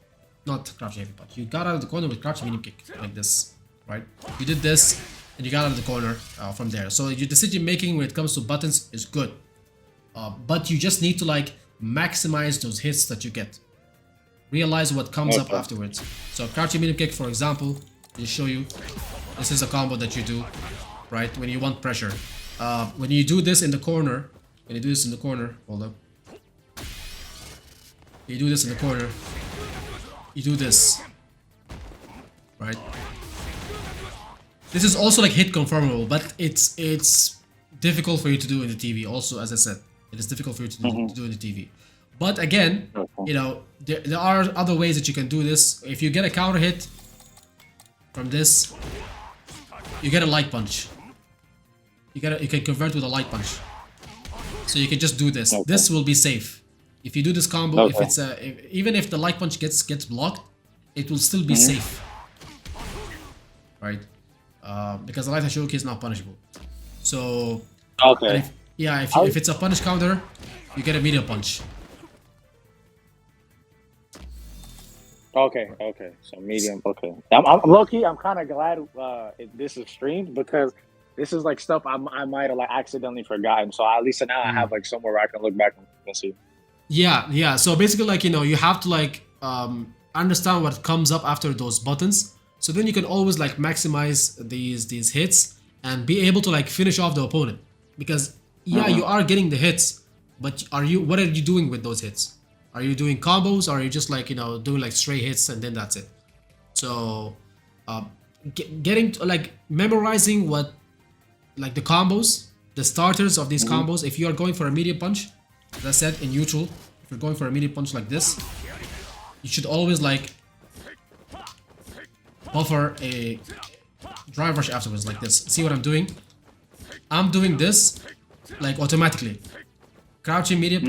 not crouching heavy punch. You got out of the corner with crouching medium kick, like this, right? You did this, and you got out of the corner from there. So your decision making when it comes to buttons is good, but you just need to like maximize those hits that you get. Realize what comes up afterwards. So crouching medium kick, for example, Just show you. This is a combo that you do, right? When you want pressure. When you do this in the corner, hold up. You do this in the corner. You do this, right? This is also like hit confirmable, but it's difficult for you to do in the TV. Also, as I said, it is difficult for you to do in the TV. But again, you know, there are other ways that you can do this. If you get a counter hit from this, you get a light punch. You can convert with a light punch. So you can just do this. This will be safe. If you do this combo, if it's even if the light punch gets blocked, it will still be safe, right? Because the light Hashoki is not punishable. So if it's a punish counter, you get a medium punch. Okay. So medium. Okay. I'm low key. I'm kind of glad this is streamed because this is like stuff I might have like accidentally forgotten. So at least now I have like somewhere where I can look back and see. Yeah. So basically, like, you know, you have to like understand what comes up after those buttons. So then you can always like maximize these hits and be able to like finish off the opponent. Because you are getting the hits, but what are you doing with those hits? Are you doing combos, or are you just like, you know, doing like stray hits and then that's it? So getting to, like, memorizing what like the combos, the starters of these combos. If you are going for a medium punch, as I said, in neutral, if you're going for a medium punch like this, you should always like buffer a drive rush afterwards like this. See what I'm doing? I'm doing this like automatically. Crouching medium,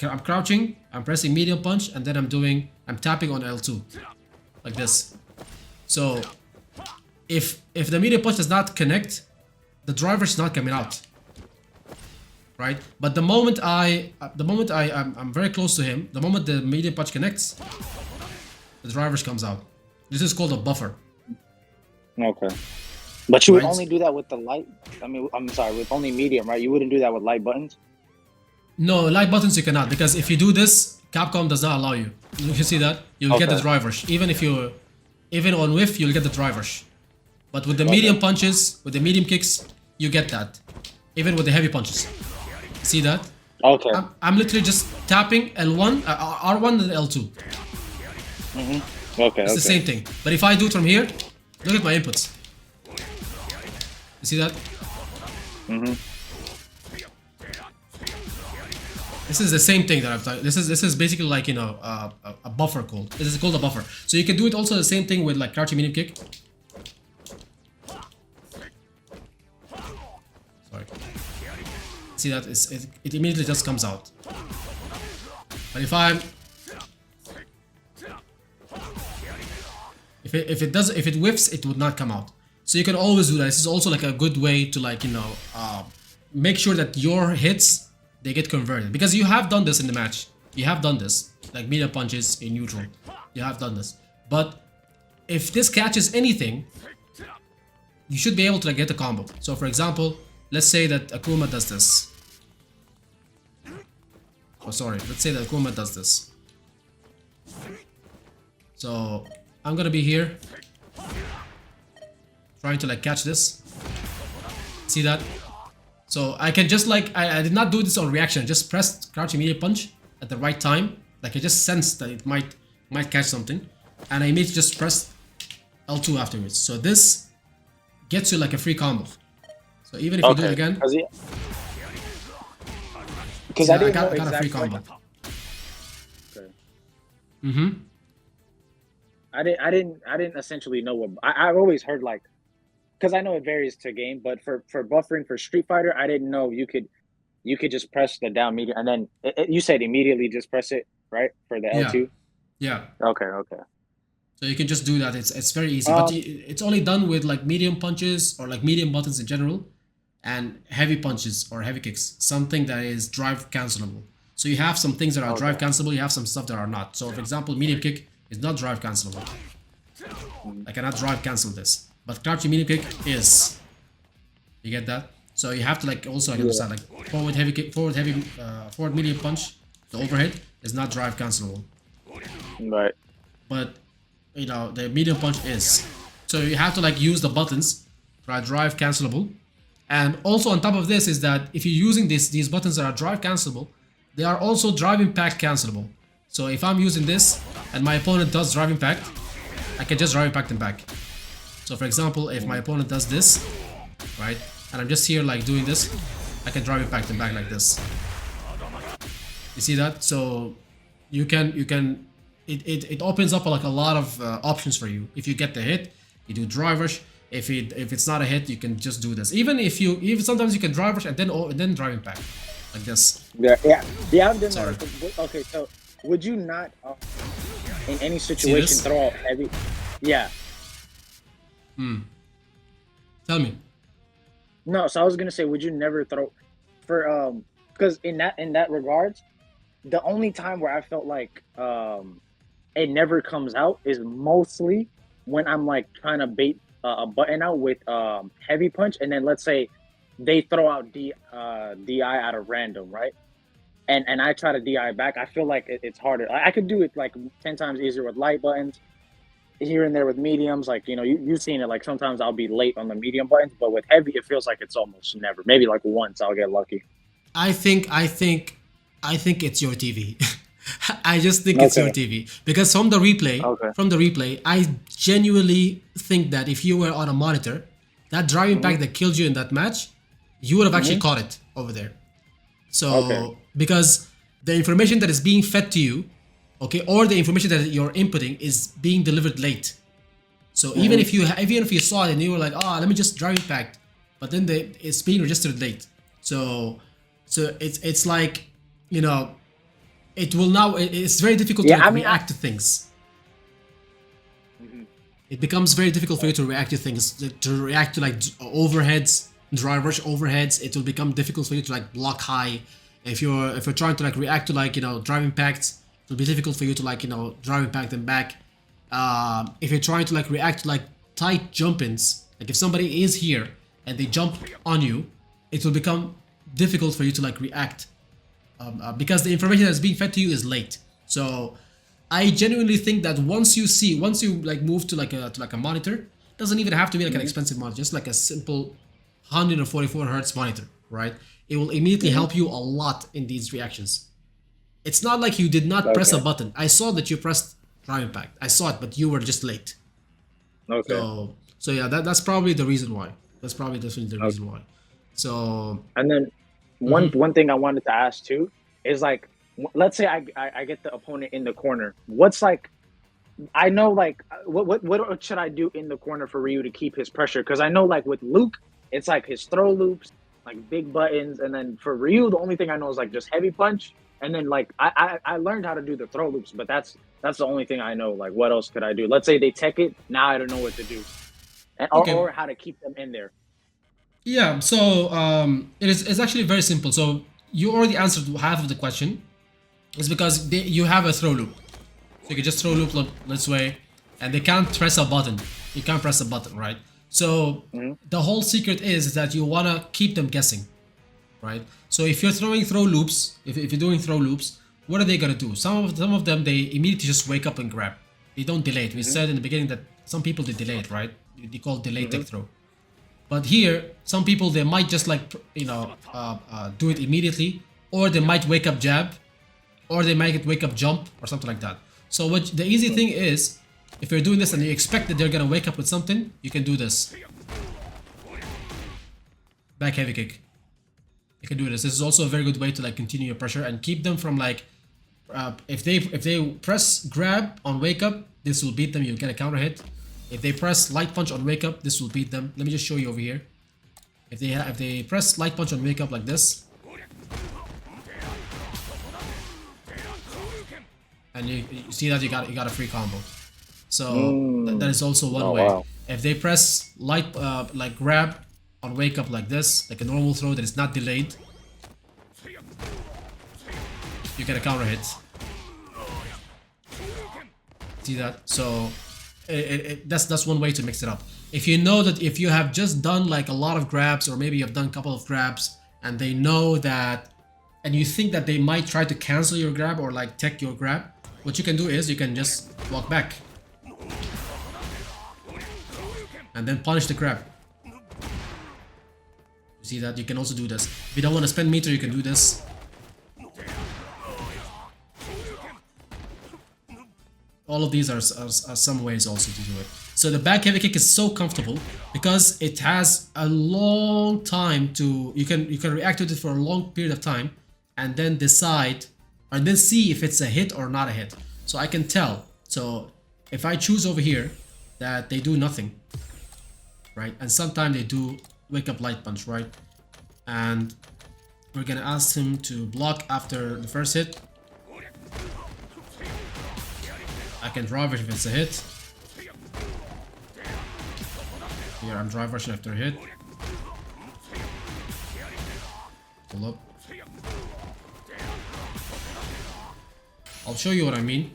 I'm crouching, I'm pressing medium punch, and then I'm tapping on L2 like this. So if the medium punch does not connect, the driver is not coming out, right? But the moment I'm very close to him, the moment the medium punch connects, the drivers comes out. This is called a buffer. Okay. But you would only do that with the light. I mean, I'm sorry, with only medium, right? You wouldn't do that with light buttons. No, light buttons you cannot, because if you do this, Capcom does not allow you. You can see that you'll get the drivers. Even on whiff, you'll get the drivers. But with the medium punches, with the medium kicks, you get that. Even with the heavy punches. See that? Okay. I'm literally just tapping L1, R1 and L2. Okay. It's the same thing. But if I do it from here, look at my inputs. You see that? This is the same thing that I've done. This is basically like, you know, a buffer called. This is called a buffer. So you can do it also the same thing with like crouching medium kick. Sorry. See that? It immediately just comes out. But if it whiffs, it would not come out. So you can always do that. This is also like a good way to, like, you know, make sure that your hits, they get converted, because you have done this in the match. You have done this, like medium punches in neutral. You have done this. But if this catches anything, you should be able to like get a combo. So for example, let's say that Akuma does this. Oh, sorry. Let's say that Akuma does this. So I'm gonna be here, trying to like catch this. See that? So I can just like, I did not do this on reaction, just press crouching medium punch at the right time. Like I just sensed that it might catch something, and I immediately just press L2 afterwards. So this gets you like a free combo. So even if you do it again, because I got a free combo. Okay. I didn't essentially know what I've always heard, like, because I know it varies to game, but for buffering for Street Fighter, I didn't know you could just press the down medium, and then you said immediately just press it, right, for the L2. Yeah. Okay. So you can just do that. It's very easy, but it's only done with like medium punches or like medium buttons in general, and heavy punches or heavy kicks, something that is drive cancelable. So you have some things that are drive cancelable, you have some stuff that are not. So for example, medium kick is not drive cancelable. I cannot drive cancel this. But crouching medium kick is. You get that? So you have to like also understand, like forward heavy kick, forward medium punch, the overhead is not drive cancelable. Right. But you know, the medium punch is. So you have to like use the buttons, right? Drive cancelable. And also on top of this is that if you're using these buttons that are drive cancelable, they are also drive impact cancelable. So if I'm using this and my opponent does drive impact, I can just drive impact them back. So for example, if my opponent does this, right, and I'm just here like doing this, I can drive impact them back like this. You see that? So it opens up like a lot of options for you. If you get the hit, you do drive rush. If it's not a hit, you can just do this. Even sometimes you can drive rush and then drive impact like this. Yeah. I've done that. Okay, so would you not in any situation throw out heavy? Yeah. Tell me. No, so I was gonna say, would you never throw for because in that regards, the only time where I felt like it never comes out is mostly when I'm like trying to bait a button out with heavy punch, and then let's say they throw out DI out of random, right? And I try to DI back. I feel like it's harder. I could do it like 10 times easier with light buttons. Here and there with mediums, like, you know, you've seen it, like sometimes I'll be late on the medium buttons, but with heavy it feels like it's almost never. Maybe like once I'll get lucky. I think it's your TV. I just think it's your TV because from the replay, I genuinely think that if you were on a monitor, that drive impact that killed you in that match, you would have actually caught it over there. So because the information that is being fed to you, okay, or the information that you're inputting is being delivered late. So even if you saw it and you were like, let me just drive impact, but then it's being registered late. So it's like, you know, it's very difficult to react to things. It becomes very difficult for you to react to things, to react to like overheads, drive rush overheads. It will become difficult for you to like block high. If you're trying to like react to like, you know, drive impacts, it'll be difficult for you to like, you know, drive impact them back. If you're trying to like react to like tight jump-ins, like if somebody is here and they jump on you, it will become difficult for you to like react because the information that's being fed to you is late. So I genuinely think that once you like move to like a monitor, doesn't even have to be like an expensive monitor, just like a simple 144 hertz monitor, right? It will immediately help you a lot in these reactions. It's not like you did not press a button. I saw that you pressed drive impact. I saw it, but you were just late. Okay. So yeah, that's probably the reason why. That's probably definitely the reason why. So and then one thing I wanted to ask too is like, let's say I get the opponent in the corner. What's like, I know like what should I do in the corner for Ryu to keep his pressure? Because I know like with Luke, it's like his throw loops, like big buttons, and then for Ryu, the only thing I know is like just heavy punch. And then like I learned how to do the throw loops, but that's the only thing I know. Like what else could I do? Let's say they tech it, now I don't know what to do, and or how to keep them in there. Yeah, so it's actually very simple. So you already answered half of the question. It's because you have a throw loop, so you can just throw loop this way, and they can't press a button. You can't press a button, right? So the whole secret is that you wanna keep them guessing, right? So if you're throwing throw loops, if you're doing throw loops, what are they gonna do? Some of them they immediately just wake up and grab. They don't delay it. We said in the beginning that some people they delay it, right? They call it delay tech throw. But here, some people they might just like, you know, do it immediately, or they might wake up jab, or they might wake up jump or something like that. So what the easy thing is, if you're doing this and you expect that they're gonna wake up with something, you can do this. Back heavy kick. You can do this. This is also a very good way to like continue your pressure and keep them from like, if they press grab on wake up, this will beat them. You'll get a counter hit. If they press light punch on wake up, this will beat them. Let me just show you over here. If they press light punch on wake up like this, and you see that you got a free combo. So that is also one way. Wow. If they press light like grab on wake up like this, like a normal throw that is not delayed, you get a counter hit. See that? So that's one way to mix it up. If you know that if you have just done like a lot of grabs, or maybe you've done a couple of grabs, and they know that, and you think that they might try to cancel your grab or like tech your grab, what you can do is you can just walk back. and then punish the grab. You see that? You can also do this. If you don't want to spend meter, you can do this. All of these are some ways also to do it. So the back heavy kick is so comfortable because it has a long time to you can react to it for a long period of time and then decide or then see if it's a hit or not a hit. So I can tell. So if I choose over here that they do nothing, right? And sometimes they do wake up light punch, right? And we're gonna ask him to block after the first hit. I can drive rush if it's a hit. Here I'm drive rushing after a hit. Pull up. I'll show you what I mean.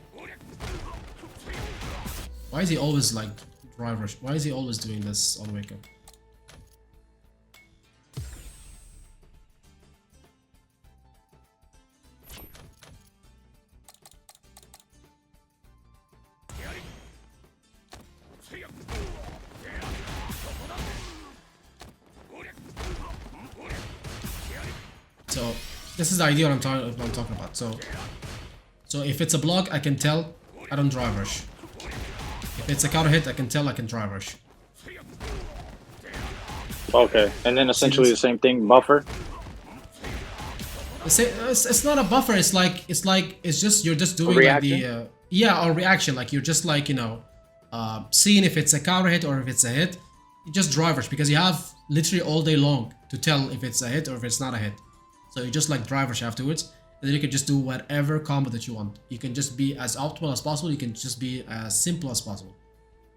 Why is he always like drive rush? Why is he always doing this on wake up? So this is the idea I'm talking about. So if it's a block, I can tell I don't drive rush. If it's a counter hit, I can tell I can drive rush. Okay, and then essentially the same thing, buffer. It's not a buffer. It's just you're just doing like the or reaction. Like you're just like seeing if it's a counter hit or if it's a hit. You just drive rush because you have literally all day long to tell if it's a hit or if it's not a hit. So you just like drive rush afterwards, and then you can just do whatever combo that you want. You can just be as optimal as possible. You can just be as simple as possible,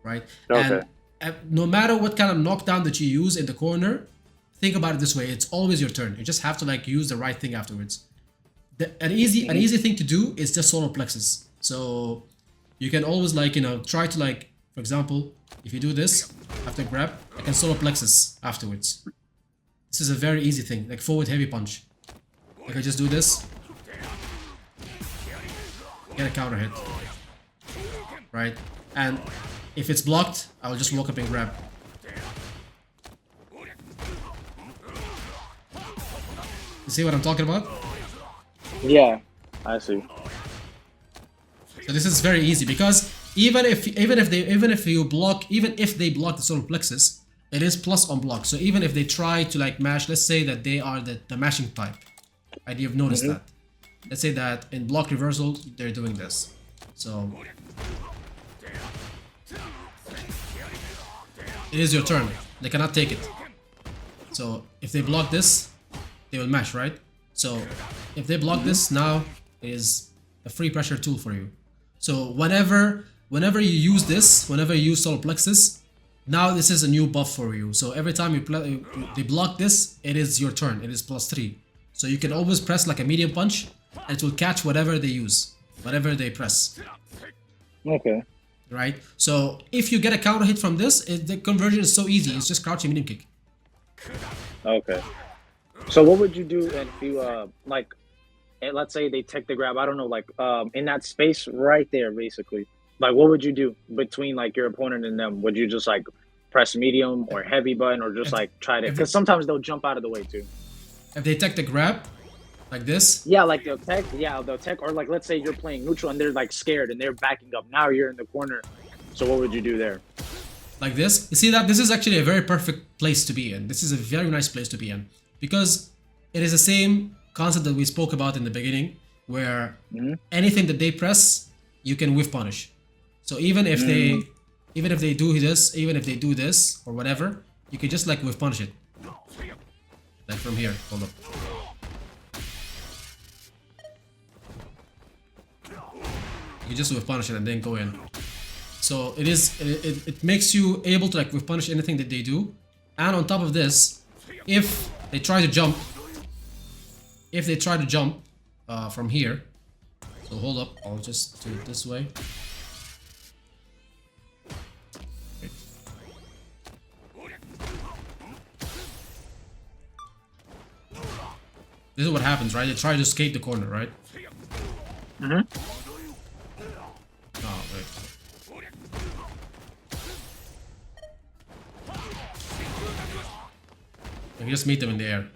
right? Okay. And no matter what kind of knockdown that you use in the corner, think about it this way: it's always your turn. You just have to like use the right thing afterwards. An easy thing to do is just solar plexus. So you can always like try to like, for example, if you do this after grab, I can solar plexus afterwards. This is a very easy thing, like forward heavy punch. I can just do this, get a counter hit, right? And if it's blocked, I'll just walk up and grab. You see what I'm talking about? Yeah, I see. So this is very easy because even if they block the solar plexus, it is plus on block. So even if they try to like mash, let's say that they are the mashing type. You've noticed that. Let's say that in block reversal, they're doing this. So it is your turn. They cannot take it. So if they block this, they will mash, right? So if they block this, now is a free pressure tool for you. So whenever you use this, whenever you use solar plexus, now this is a new buff for you. So every time they block this, it is your turn. It is +3. So you can always press like a medium punch, and it will catch whatever they use, whatever they press. Okay. Right? So if you get a counter hit from this, the conversion is so easy. It's just crouching medium kick. Okay. So what would you do if you like, let's say they take the grab, I don't know, like in that space right there, basically. Like what would you do between like your opponent and them? Would you just like press medium or heavy button, or just like try to, because sometimes they'll jump out of the way too. If they take the grab, like this. Yeah, like they'll tech, or like let's say you're playing neutral and they're like scared and they're backing up. Now you're in the corner. So what would you do there? Like this. You see that this is actually a very perfect place to be in. This is a very nice place to be in because it is the same concept that we spoke about in the beginning, where anything that they press, you can whiff punish. So even if they do this or whatever, you can just like whiff punish it. Like from here, hold up. You just whiff punish it and then go in. So it makes you able to like whiff punish anything that they do. And on top of this, if they try to jump from here, so hold up, I'll just do it this way. This is what happens, right? They try to escape the corner, right? Oh, wait. You can just meet them in the air.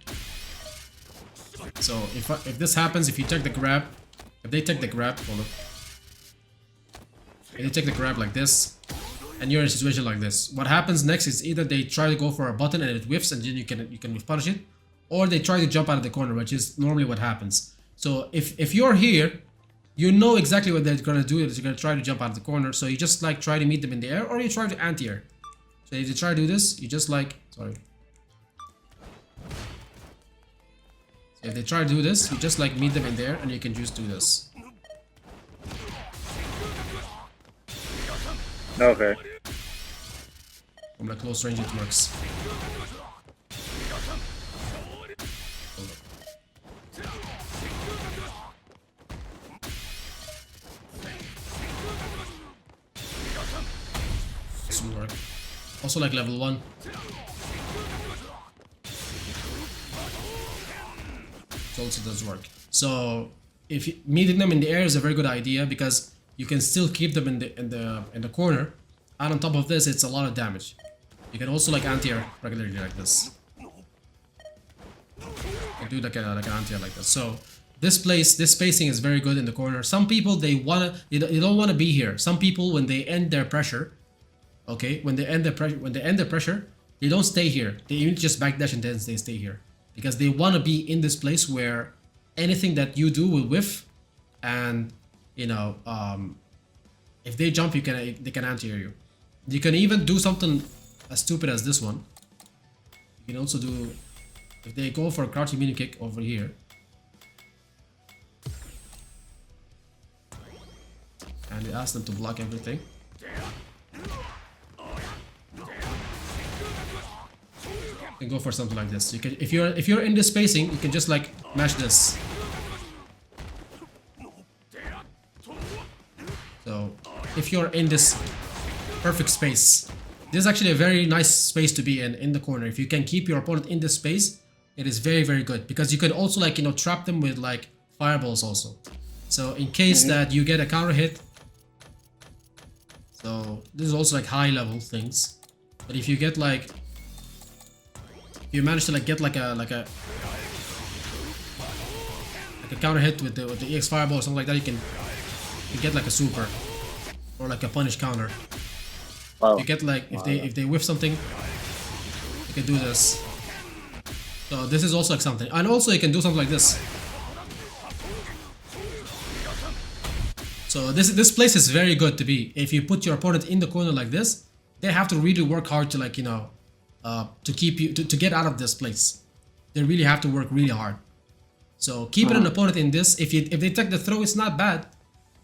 So if this happens, if you take the grab, if they take the grab, hold up. If they take the grab like this, and you're in a situation like this, what happens next is either they try to go for a button and it whiffs, and then you can punish it, or they try to jump out of the corner, which is normally what happens. So if you're here, you know exactly what they're gonna do. Is they're gonna try to jump out of the corner. So you just like try to meet them in the air, or you try to anti-air. So if you try to do this, you just like sorry. So if they try to do this, you just like meet them in there, and you can just do this. Okay. From like close range, it works. This will work. Also like level 1. It also does work. So if meeting them in the air is a very good idea because you can still keep them in the corner. And on top of this, it's a lot of damage. You can also like anti-air regularly like this. You can do like an anti-air like this. So this spacing is very good in the corner. Some people they don't wanna be here. Some people when they end their pressure, okay, when they end the pressure, they don't stay here. They even just backdash and then they stay here because they wanna be in this place where anything that you do will whiff, and you know, if they jump, they can anti-air you. You can even do something as stupid as this one. You can also do, if they go for a crouching mini kick over here, and they ask them to block everything. You can go for something like this. You can, if you're in this spacing, you can just like mash this. So if you're in this perfect space, this is actually a very nice space to be in the corner. If you can keep your opponent in this space, it is very, very good because you can also like, you know, trap them with like fireballs also. So in case that you get a counter hit, so this is also like high level things. But if you get like, if you manage to like get like a counter hit with the EX fireball or something like that, you can get like a super or like a punish counter. Wow. You get like if they whiff something, you can do this. So this is also like something, and also you can do something like this. So this place is very good to be. If you put your opponent in the corner like this, they have to really work hard to like, you know, to keep you to get out of this place. They really have to work really hard. So keeping an opponent in this, if they take the throw, it's not bad.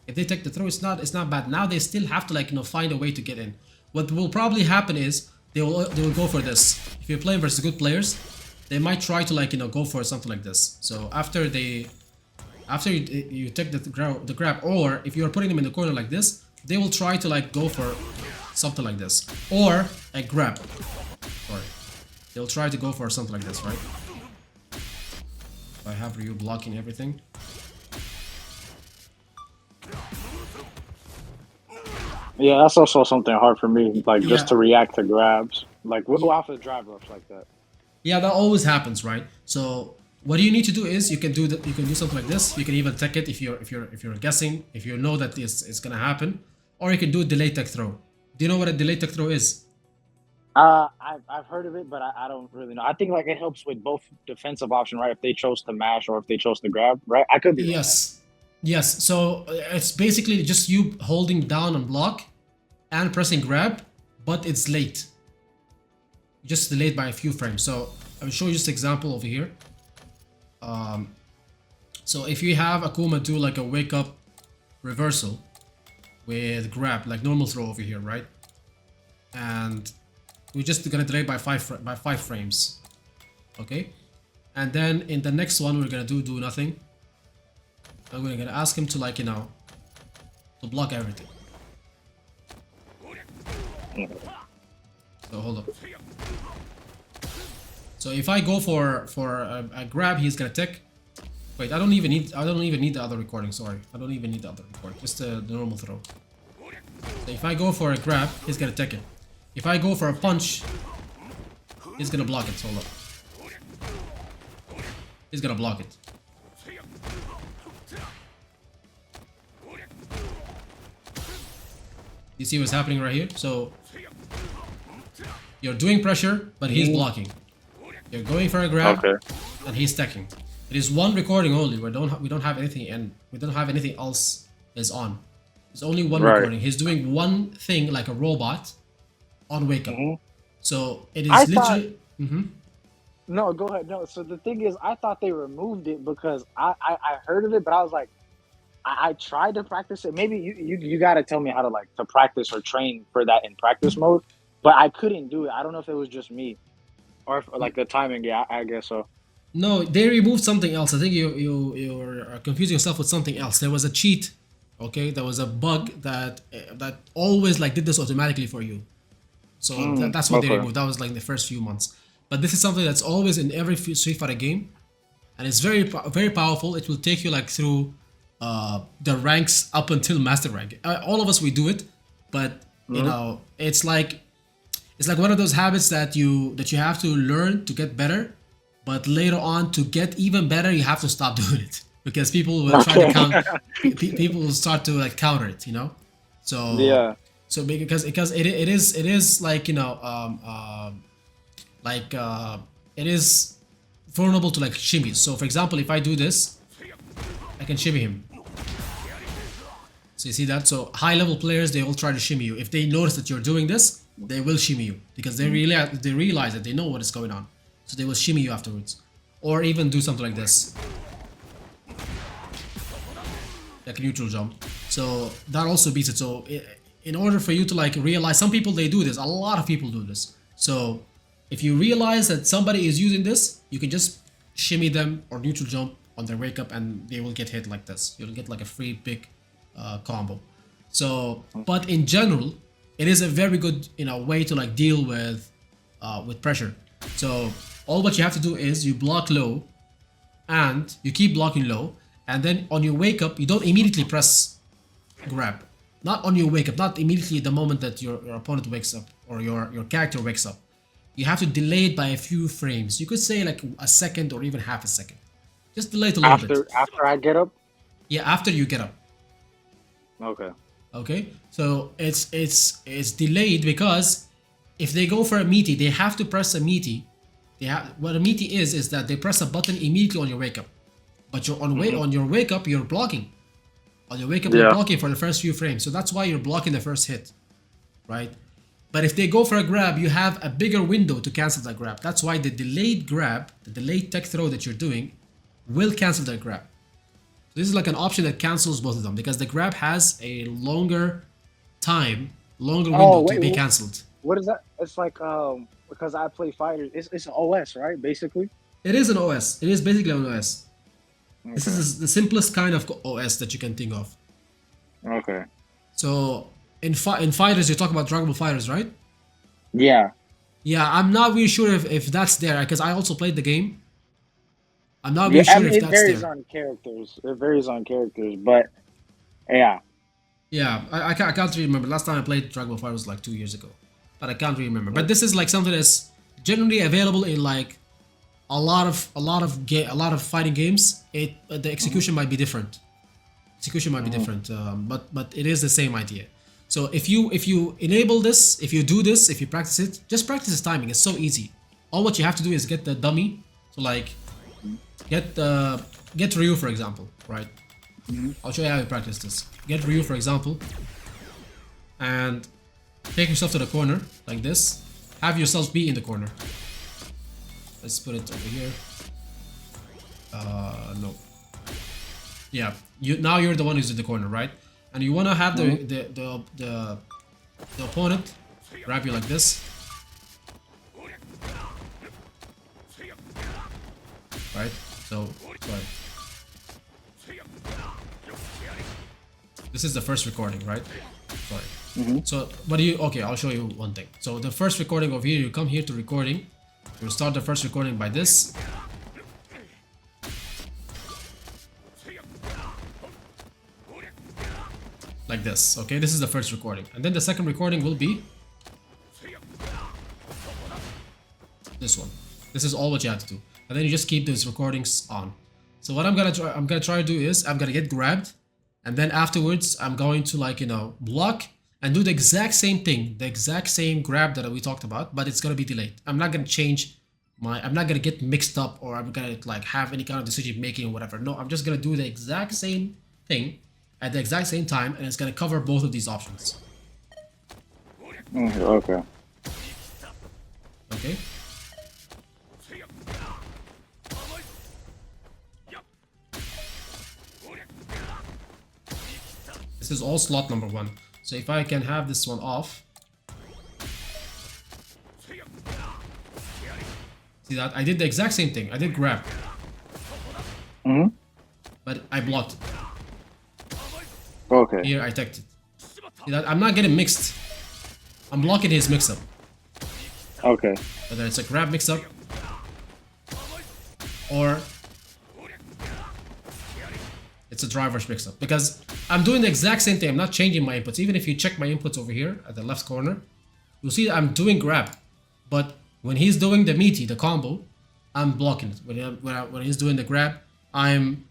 If they take the throw, it's not bad. Now they still have to like, you know, find a way to get in. What will probably happen is they will go for this. If you're playing versus good players, they might try to like, you know, go for something like this. So after you take the grab, or if you're putting them in the corner like this, they will try to like go for something like this, or a grab. Sorry, they'll try to go for something like this, right? I have Ryu blocking everything. Yeah, that's also something hard for me, like just to react to grabs, like after the drive rush like that. Yeah, that always happens, right? So what you need to do is you can do something like this. You can even tech it if you're guessing, if you know that it's gonna happen, or you can do delay tech throw. Do you know what a delay tech throw is? I've heard of it, but I don't really know. I think like it helps with both defensive option, right? If they chose to mash or if they chose to grab, right? I could be wrong. Yes. So it's basically just you holding down on block and pressing grab, but it's late. Just delayed by a few frames. So I'll show you just an example over here. So if you have Akuma do like a wake up reversal with grab, like normal throw over here, right? And we're just gonna delay by five frames, okay? And then in the next one, we're gonna do nothing. I'm gonna ask him to like, you know, to block everything. So hold up. So if I go for a grab, he's gonna tech. Wait, I don't even need the other recording. Sorry, I don't even need the other recording. Just the normal throw. So if I go for a grab, he's gonna tech it. If I go for a punch, he's gonna block it. So hold up. He's gonna block it. You see what's happening right here? So you're doing pressure, but he's blocking. You're going for a grab, and he's stacking. It is one recording only. We don't have anything, and we don't have anything else is on. It's only one recording. He's doing one thing like a robot on wake up. So it is literally. No, go ahead. No, so the thing is, I thought they removed it because I heard of it, but I was like, I tried to practice it. Maybe you got to tell me how to like to practice or train for that in practice mode, but I couldn't do it. I don't know if it was just me or if, like the timing. Yeah, I guess so. No, they removed something else. I think you're confusing yourself with something else. There was a cheat, okay? There was a bug that always like did this automatically for you. So that's what they removed. That was like the first few months. But this is something that's always in every Street Fighter game, and it's very powerful. It will take you like through the ranks up until master rank. All of us we do it, but you know it's like one of those habits that you have to learn to get better, but later on to get even better you have to stop doing it because people will try to counter. People will start to like counter it, you know. So yeah. So because it is like you know it is vulnerable to like shimmies. So for example, if I do this, I can shimmy him. So you see that? So high level players, they will try to shimmy you. If they notice that you're doing this, they will shimmy you because they realize that they know what is going on. So they will shimmy you afterwards. Or even do something like this. Like a neutral jump. So that also beats it. So in order for you to like realize, some people they do this, a lot of people do this. So if you realize that somebody is using this, you can just shimmy them or neutral jump on their wake up and they will get hit like this. You'll get like a free big combo. So, but in general, it is a very good way to like deal with pressure. So all what you have to do is you block low and you keep blocking low, and then on your wake up you don't immediately press grab. Not on your wake up, not immediately the moment that your opponent wakes up or your character wakes up. You have to delay it by a few frames. You could say like a second or even half a second. Just delay it a little bit. After I get up? Yeah, after you get up. Okay. Okay. So it's delayed because if they go for a meaty, they have to press a meaty. What a meaty is that they press a button immediately on your wake up. But you're on your wake up, you're blocking. On your wake up, you're blocking for the first few frames. So that's why you're blocking the first hit. Right? But if they go for a grab, you have a bigger window to cancel that grab. That's why the delayed grab, the delayed tech throw that you're doing, will cancel that grab. So this is like an option that cancels both of them because the grab has a longer window to be cancelled. What is that? It's like because I play fighters, it's an OS, right? Basically. It is an OS. It is basically an OS. Okay. This is the simplest kind of OS that you can think of. Okay. So in fighters, you talk about Dragon Ball Fighters, right? Yeah. Yeah, I'm not really sure if that's there because I also played the game. I'm not really sure if that's there. It varies on characters. It varies on characters, but yeah. Yeah, I can't really remember. Last time I played Dragon Ball Fighters was like 2 years ago, but I can't really remember. But this is like something that's generally available in like a lot of fighting games. The execution might be different. But it is the same idea. So if you enable this, if you do this, if you practice it, just practice this timing. It's so easy. All what you have to do is get the dummy. So like get Ryu for example, right? I'll show you how you practice this. Get Ryu for example, and take yourself to the corner like this. Have yourself be in the corner. Let's put it over here. No. Yeah, now you're the one who's in the corner, right? And you wanna have the opponent grab you like this. Right? So, sorry. This is the first recording, right? Sorry. So, okay, I'll show you one thing. So, the first recording over here, you come here to recording. You'll start the first recording by this. Like this, okay? This is the first recording. And then the second recording will be this one. This is all what you have to do. and then you just keep those recordings on. So what I'm gonna try to do is I'm gonna get grabbed, and then afterwards I'm going to like block and do the exact same thing, the exact same grab that we talked about, but it's gonna be delayed. I'm not gonna change I'm not gonna get mixed up, or I'm gonna like have any kind of decision making or whatever. No, I'm just gonna do the exact same thing at the exact same time, and it's gonna cover both of these options. Okay. Okay. This is all slot number 1. So if I can have this one off. See that? I did the exact same thing. I did grab. But I blocked it. Okay. Here I teched it. See that? I'm not getting mixed. I'm blocking his mix-up. Okay. Whether it's a grab mix-up or it's a driver's mix-up. Because I'm doing the exact same thing. I'm not changing my inputs. Even if you check my inputs over here at the left corner, you'll see that I'm doing grab. But when he's doing the meaty, the combo, I'm blocking it. When he's doing the grab, I'm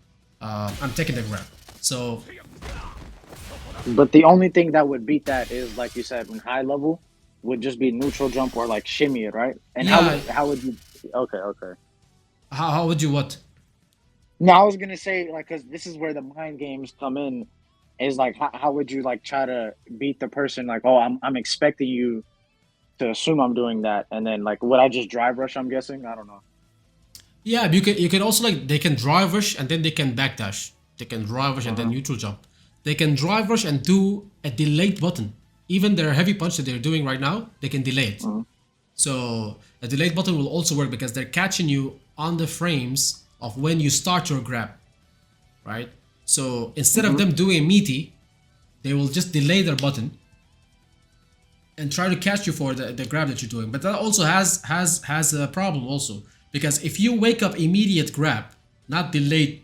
taking the grab. So. But the only thing that would beat that is, like you said, when high level would just be neutral jump or like shimmy it, right? And yeah. how would you? Okay. How would you what? No, I was gonna say like, because this is where the mind games come in. Is like how would you like try to beat the person? Like, oh, I'm expecting you to assume I'm doing that, and then like would I just drive rush? I'm guessing. I don't know. Yeah, you can also like they can drive rush and then they can backdash. They can drive rush and then neutral jump. They can drive rush and do a delayed button. Even their heavy punch that they're doing right now, they can delay it. So a delayed button will also work because they're catching you on the frames of when you start your grab, right? So instead of them doing meaty, they will just delay their button and try to catch you for the grab that you're doing. But that also has a problem also, because if you wake up immediate grab, not delayed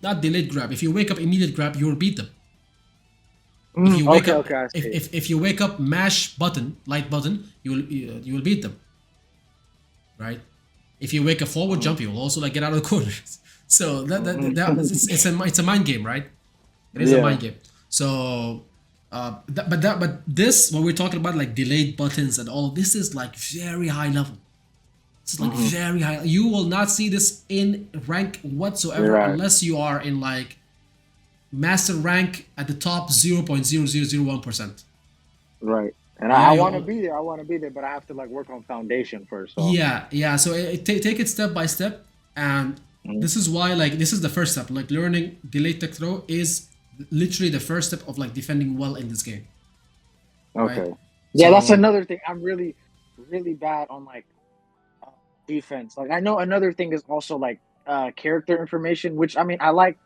grab. If you wake up immediate grab, you'll beat them. If you wake up, if you wake up mash button, light button, you will beat them, right? If you wake up forward jump, you will also like get out of the corners. So it's a mind game, right? It is a mind game. So, but this what we're talking about, like delayed buttons and all, this is like very high level. It's like very high. You will not see this in rank whatsoever unless you are in like master rank at the top 0.0001%. Right. And I want to be there. I want to be there, but I have to like work on foundation first. So. Yeah. So take it step by step, and this is why like this is the first step. Like learning delayed tech throw is literally the first step of like defending well in this game. Okay. Right? Yeah, So, that's another thing. I'm really bad on like defense. Like I know another thing is also like character information, which I mean I like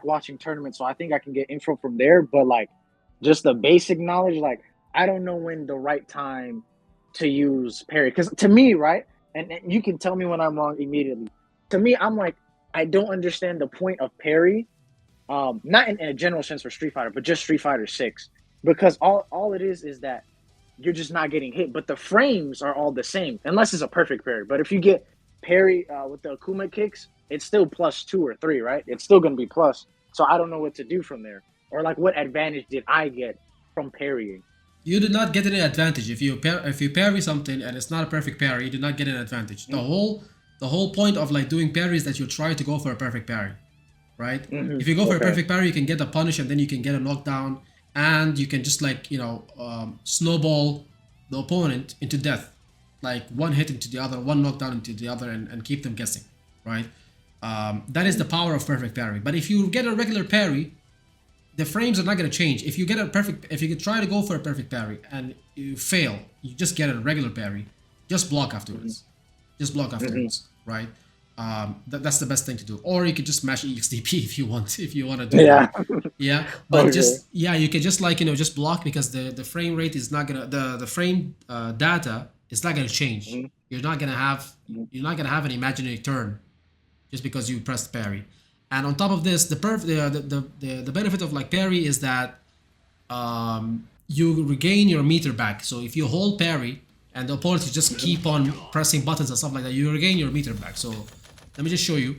watching tournaments, so I think I can get info from there. But like just the basic knowledge, like I don't know when the right time to use parry. Because to me, right, and you can tell me when I'm wrong immediately. To me, I'm like I don't understand the point of parry. Not in a general sense for Street Fighter, but just Street Fighter 6, because all it is that you're just not getting hit, but the frames are all the same unless it's a perfect parry. But if you get parry with the Akuma kicks, it's still +2 or 3, right? It's still gonna be plus. So I don't know what to do from there, or like what advantage did I get from parrying? you do not get any advantage if you parry something and it's not a perfect parry. You do not get an advantage. The whole point of like doing parry is that you try to go for a perfect parry, right? If you go for a perfect parry, you can get a punish and then you can get a knockdown, and you can just like snowball the opponent into death, like one hit into the other, one knockdown into the other, and keep them guessing, right? That is the power of perfect parry. But if you get a regular parry, the frames are not going to change. If you try to go for a perfect parry and you fail, you just get a regular parry, just block afterwards. Right? That's the best thing to do. Or you could just mash EXDP if you want to do that. Yeah. But you can just like just block, because the frame rate is not gonna the frame data is not gonna change. You're not gonna have an imaginary turn just because you pressed parry. And on top of this, the benefit of like parry is that you regain your meter back. So if you hold parry and the opponent just keep on pressing buttons and stuff like that, you regain your meter back. So Let me just show you.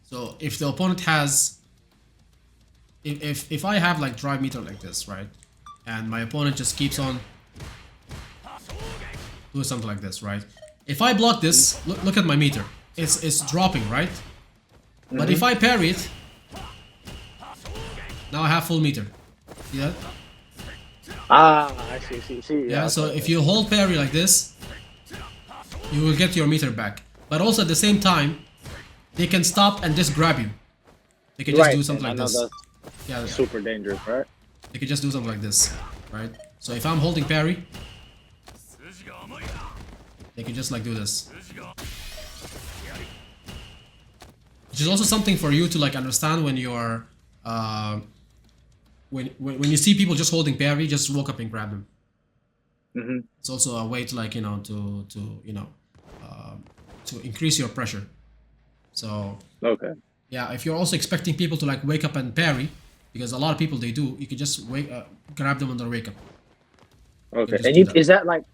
So if the opponent has, if I have like drive meter like this, right, and my opponent just keeps on doing something like this, right? If I block this, look at my meter. It's dropping, right? But if I parry it, now I have full meter. See that? Ah, I see. Yeah. So if you hold parry like this, you will get your meter back. But also at the same time, they can stop and just grab you. They can just do something like this. Yeah, super dangerous, right? They can just do something like this, right? So if I'm holding parry, they can just like do this. Which is also something for you to like understand when you're when you see people just holding parry, just walk up and grab them. It's also a way to like to increase your pressure. So okay, yeah, if you're also expecting people to like wake up and parry, because a lot of people they do, you can just grab them on their wake up. Okay, and is that like,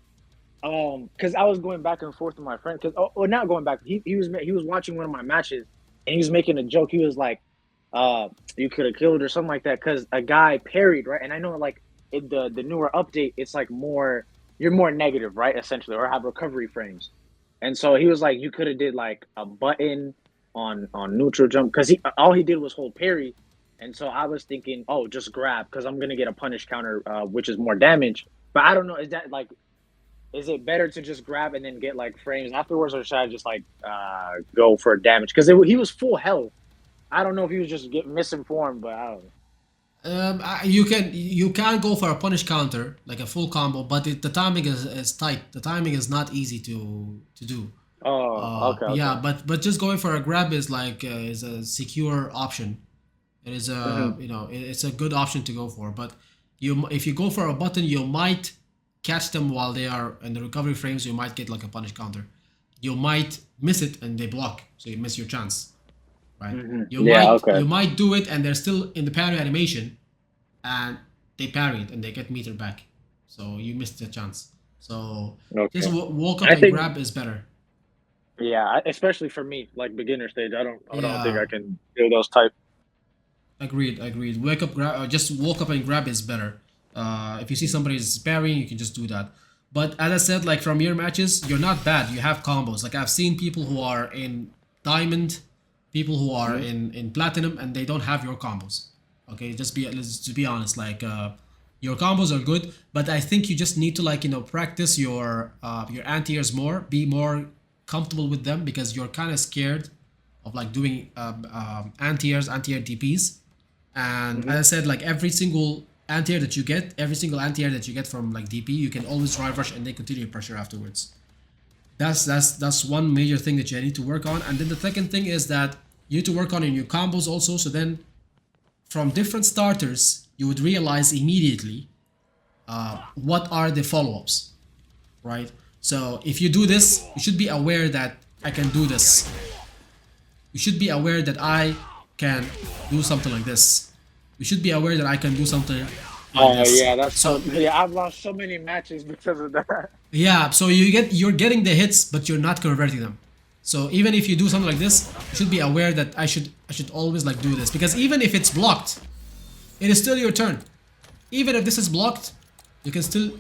because I was going back and forth with my friend, because or not going back, he was watching one of my matches, and he was making a joke. He was like, you could have killed or something like that, because a guy parried, right? And I know like the newer update, it's like you're more negative, right? Essentially, or have recovery frames. And so he was like, you could have did like a button on neutral jump, because all he did was hold parry. And so I was thinking, oh, just grab, because I'm gonna get a punish counter, which is more damage. But I don't know, is that like, is it better to just grab and then get like frames afterwards, or should I just like go for damage? Because he was full health. I don't know if he was just misinformed, but I don't know. You can go for a punish counter, like a full combo, but the timing is tight. The timing is not easy to do. Oh, okay. Yeah, but just going for a grab is like is a secure option. It is a it's a good option to go for. But if you go for a button, you might catch them while they are in the recovery frames. You might get like a punish counter. You might miss it and they block, so you miss your chance. Right? You might do it and they're still in the parry animation, and they parry it and they get meter back, so you missed the chance. So just walk up and grab is better. Yeah, especially for me, like beginner stage, I don't think I can do those type. Agreed. Wake up, grab, just walk up and grab is better. If you see somebody's parrying, you can just do that. But as I said, like from your matches, you're not bad. You have combos. Like I've seen people who are in diamond, people who are in platinum, and they don't have your combos. Okay, let's be honest. Like your combos are good, but I think you just need to like practice your anti-airs more, be more comfortable with them, because you're kind of scared of like doing anti-air DPs. And as I said, like every single anti-air that you get from like DP, you can always drive rush and then continue pressure afterwards. That's one major thing that you need to work on. And then the second thing is that you need to work on in your combos also. So then from different starters, you would realize immediately what are the follow-ups, right? So if you do this, you should be aware that I can do this. You should be aware that I can do something like this. You should be aware that I can do something like this. Yeah, I've lost so many matches because of that. Yeah, so you're getting the hits, but you're not converting them. So even if you do something like this, you should be aware that I should always like do this, because even if it's blocked, it is still your turn. Even if this is blocked, you can still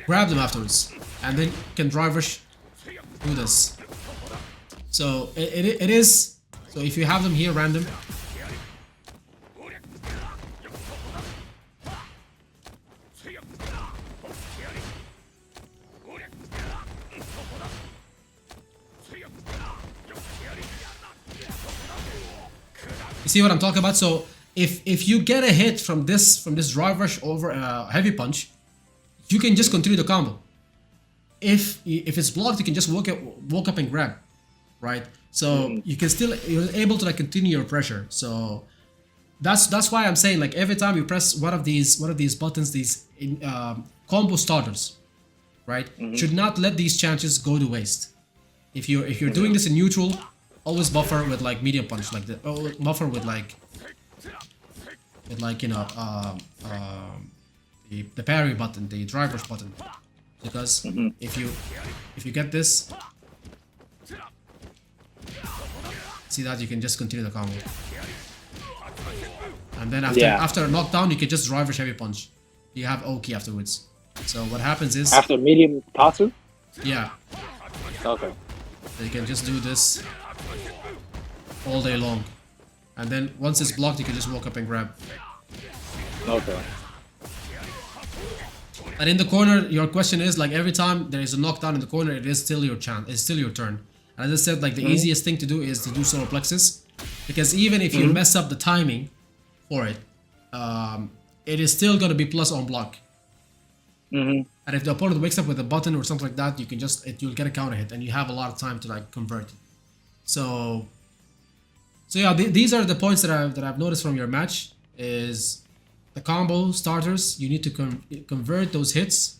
grab them afterwards, and then you can drive rush, do this. So it is. So if you have them here random, you see what I'm talking about? So if you get a hit from this drive rush over a heavy punch, you can just continue the combo. If it's blocked, you can just walk up and grab, right? So you're able to like continue your pressure. So that's why I'm saying, like, every time you press one of these buttons, these combo starters, right? Should not let these chances go to waste. If you're doing this in neutral, always buffer with like medium punch, like buffer with like the parry button, the driver's button, because if you get this, See that? You can just continue the combo. And then after a knockdown, you can just drive a heavy punch. You have Oki afterwards. So what happens is... After medium Tatsu? Yeah. Okay. So you can just do this all day long. And then once it's blocked, you can just walk up and grab. Okay. And in the corner, your question is like every time there is a knockdown in the corner, it is still your chance. It's still your turn. And as I said, like the easiest thing to do is to do solar plexus, because even if you mess up the timing for it, it is still gonna be plus on block. And if the opponent wakes up with a button or something like that, you can just you'll get a counter hit, and you have a lot of time to like convert it. So yeah, these are the points that I've noticed from your match is. The combo starters, you need to convert those hits,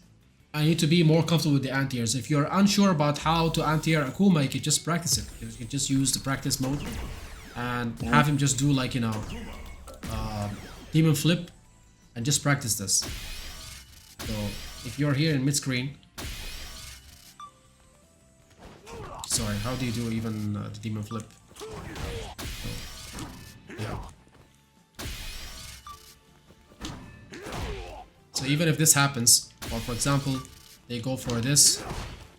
and you need to be more comfortable with the anti-airs. If you're unsure about how to anti-air Akuma, you can just practice it. You can just use the practice mode and have him just do like, you know, demon flip and just practice this. So if you're here in mid-screen, sorry, how do you do even the demon flip? So, yeah. So even if this happens, or for example, they go for this,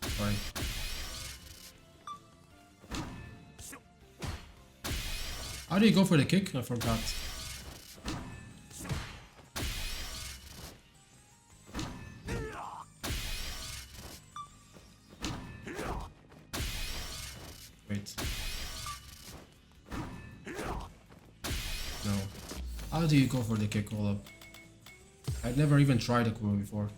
sorry. How do you go for the kick? I forgot. Wait. No. How do you go for the kick? Hold up. I've never even tried Akuma before.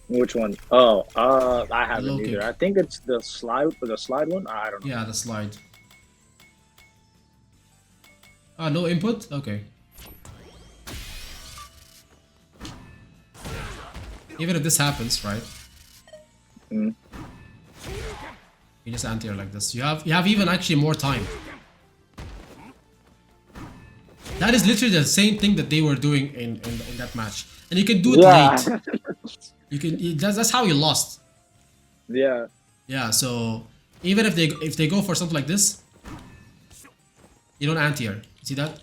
Which one? Oh, I haven't either. Kick. I think it's the slide one. I don't know. Yeah, the slide. Ah, no input? Okay. Even if this happens, right? You just anti-air like this. You have even actually more time. That is literally the same thing that they were doing in that match, and you can do it late. You can. That's how you lost. Yeah. Yeah. So even if they go for something like this, you don't anti-air. See that?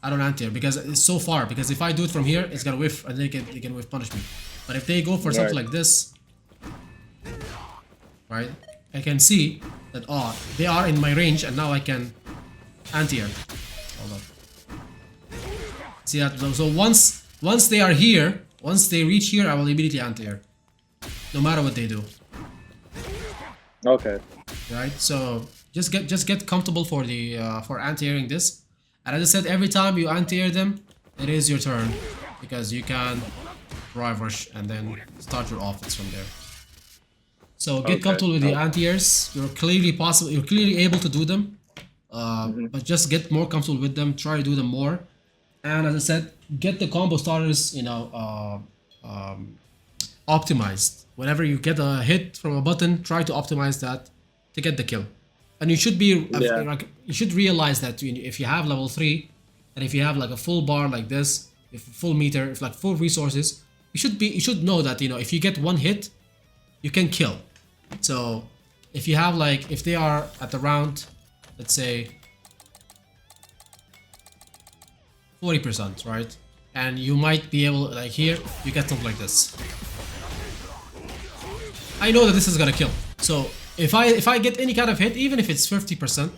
I don't anti-air because it's so far. Because if I do it from here, it's gonna whiff, and they can whiff punish me. But if they go for something like this, right? I can see that they are in my range, and now I can anti-air. Hold on. See that? So once they are here, once they reach here, I will immediately anti-air, no matter what they do. Okay. Right. So just get comfortable for the for anti-airing this, and as I said, every time you anti-air them, it is your turn, because you can drive rush and then start your offense from there. So get comfortable with the anti-airs. You're clearly able to do them. But just get more comfortable with them. Try to do them more, and as I said, get the combo starters, you know, optimized. Whenever you get a hit from a button, try to optimize that to get the kill. And you should be like, you should realize that if you have level 3, and if you have like a full bar like this, if full meter, if like full resources, you should know that, you know, if you get one hit, you can kill. So if you have like, if they are at around, let's say 40%, right? And you might be able, like here, you get something like this. I know that this is gonna kill. So if I get any kind of hit, even if it's 50%,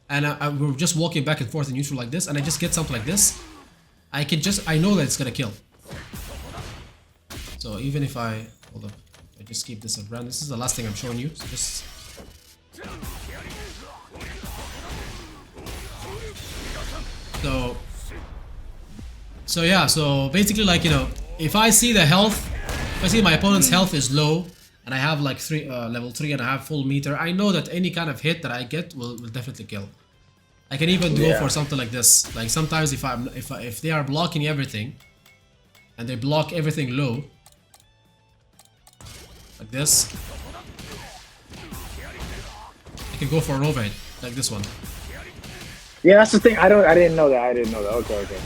and we're just walking back and forth in neutral like this, and I just get something like this, I know that it's gonna kill. So even if I hold up, I just keep this at random. This is the last thing I'm showing you. So just so yeah, so basically, like, you know, if I see the health, if I see my opponent's health is low, and I have like level 3 and I have full meter, I know that any kind of hit that I get will definitely kill. I can even go for something like this. Like sometimes if they are blocking everything, and they block everything low, like this, I can go for an overhead, like this one. Yeah, that's the thing. I didn't know that. Okay.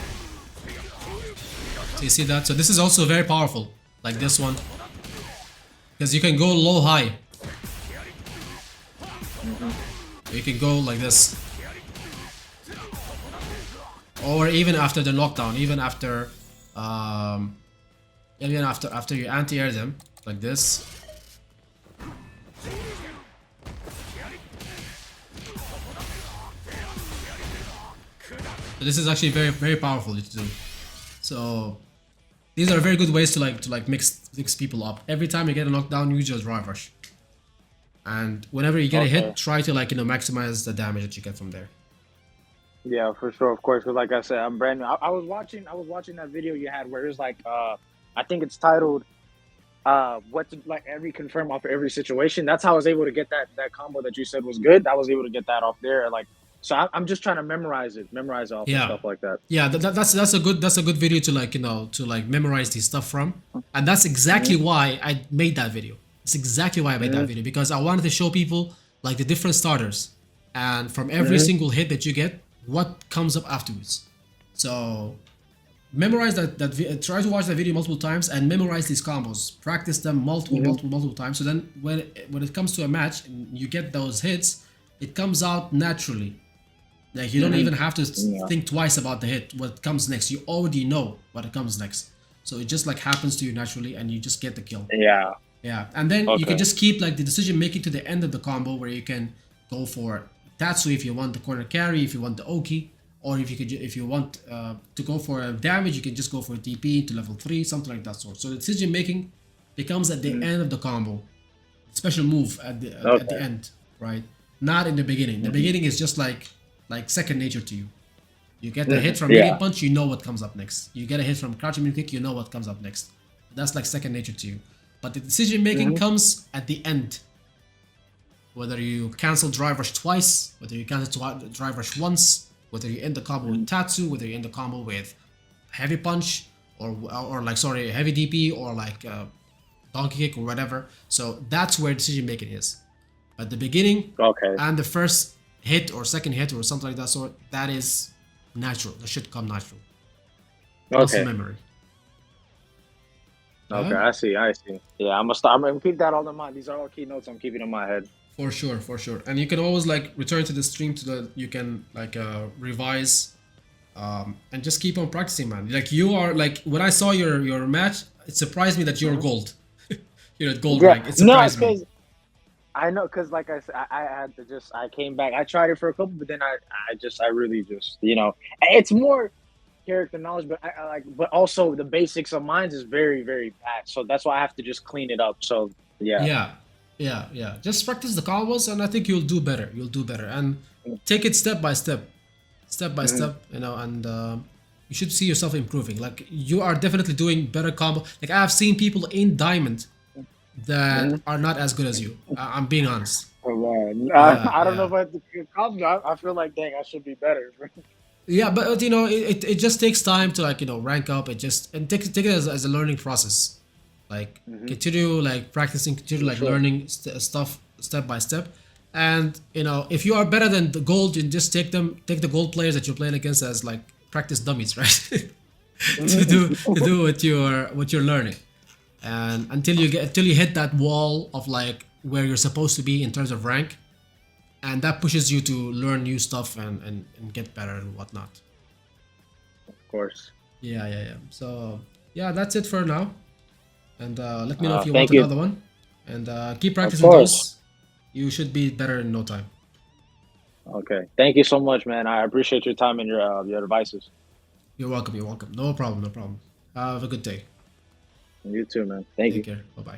So you see that? So this is also very powerful, like this one, because you can go low high. You can go like this, or even after the knockdown, even after you anti-air them like this. So this is actually very powerful to do. So these are very good ways to mix people up. Every time you get a knockdown, use your drive rush. And whenever you get a hit, try to maximize the damage that you get from there. Yeah, for sure, of course. Because like I said, I'm brand new. I was watching that video you had where it's like, I think it's titled, what to like every confirm off of every situation. That's how I was able to get that combo that you said was good. I was able to get that off there. Like, so I'm just trying to memorize off and stuff like that. Yeah, that's a good video to memorize these stuff from. And that's exactly why I made that video. It's exactly why I made that video, because I wanted to show people like the different starters, and from every single hit that you get, what comes up afterwards. So memorize that try to watch that video multiple times and memorize these combos. Practice them multiple times. So then when it comes to a match and you get those hits, it comes out naturally. Like you don't even have to think twice about the hit. What comes next? You already know what comes next. So it just like happens to you naturally, and you just get the kill. Yeah. Yeah, and then you can just keep like the decision making to the end of the combo, where you can go for Tatsu if you want the corner carry, if you want the Oki, or if you want to go for a damage, you can just go for a TP to level 3, something like that sort. So the decision making becomes at the end of the combo. Special move at the end, right? Not in the beginning. The beginning is just like second nature to you. You get the hit from medium punch, you know what comes up next. You get a hit from crouching mid kick, you know what comes up next. That's like second nature to you. But the decision making comes at the end. Whether you cancel drive rush twice, whether you cancel drive rush once, whether you end the combo with Tatsu, whether you end the combo with heavy punch, or heavy DP, or like donkey kick or whatever. So that's where decision making is. At the beginning, and the first hit or second hit or something like that sort, that is natural. That should come natural. Also memory. Okay, I see. Yeah, I'm gonna keep that all in mind. These are all key notes I'm keeping in my head. For sure. And you can always like return to the stream you can like revise, and just keep on practicing, man. Like you are like, when I saw your match, it surprised me that you're gold. You're at gold rank. It surprised me. I know, because like I said, I had to I came back. I tried it for a couple, but then I really just, it's more character knowledge, but but also the basics of mine is very bad. So that's why I have to just clean it up. So yeah. Just practice the combos, and I think you'll do better. And take it step by step, and you should see yourself improving. Like you are definitely doing better combo. Like I have seen people in Diamond that are not as good as you. I'm being honest. Oh, man. I don't know if I have to I feel like, dang, I should be better. Yeah, but it just takes time to rank up. Take it as a learning process. Like continue practicing, continue learning stuff step by step. And if you are better than the gold, you just take the gold players that you're playing against as like practice dummies, right? to do what you're learning. And until you hit that wall of like where you're supposed to be in terms of rank. And that pushes you to learn new stuff and get better and whatnot. Of course. Yeah. So, yeah, that's it for now. And let me know if you want another one. And keep practicing those. You should be better in no time. Okay. Thank you so much, man. I appreciate your time and your advices. You're welcome. No problem. Have a good day. You too, man. Thank you. Take care. Bye-bye.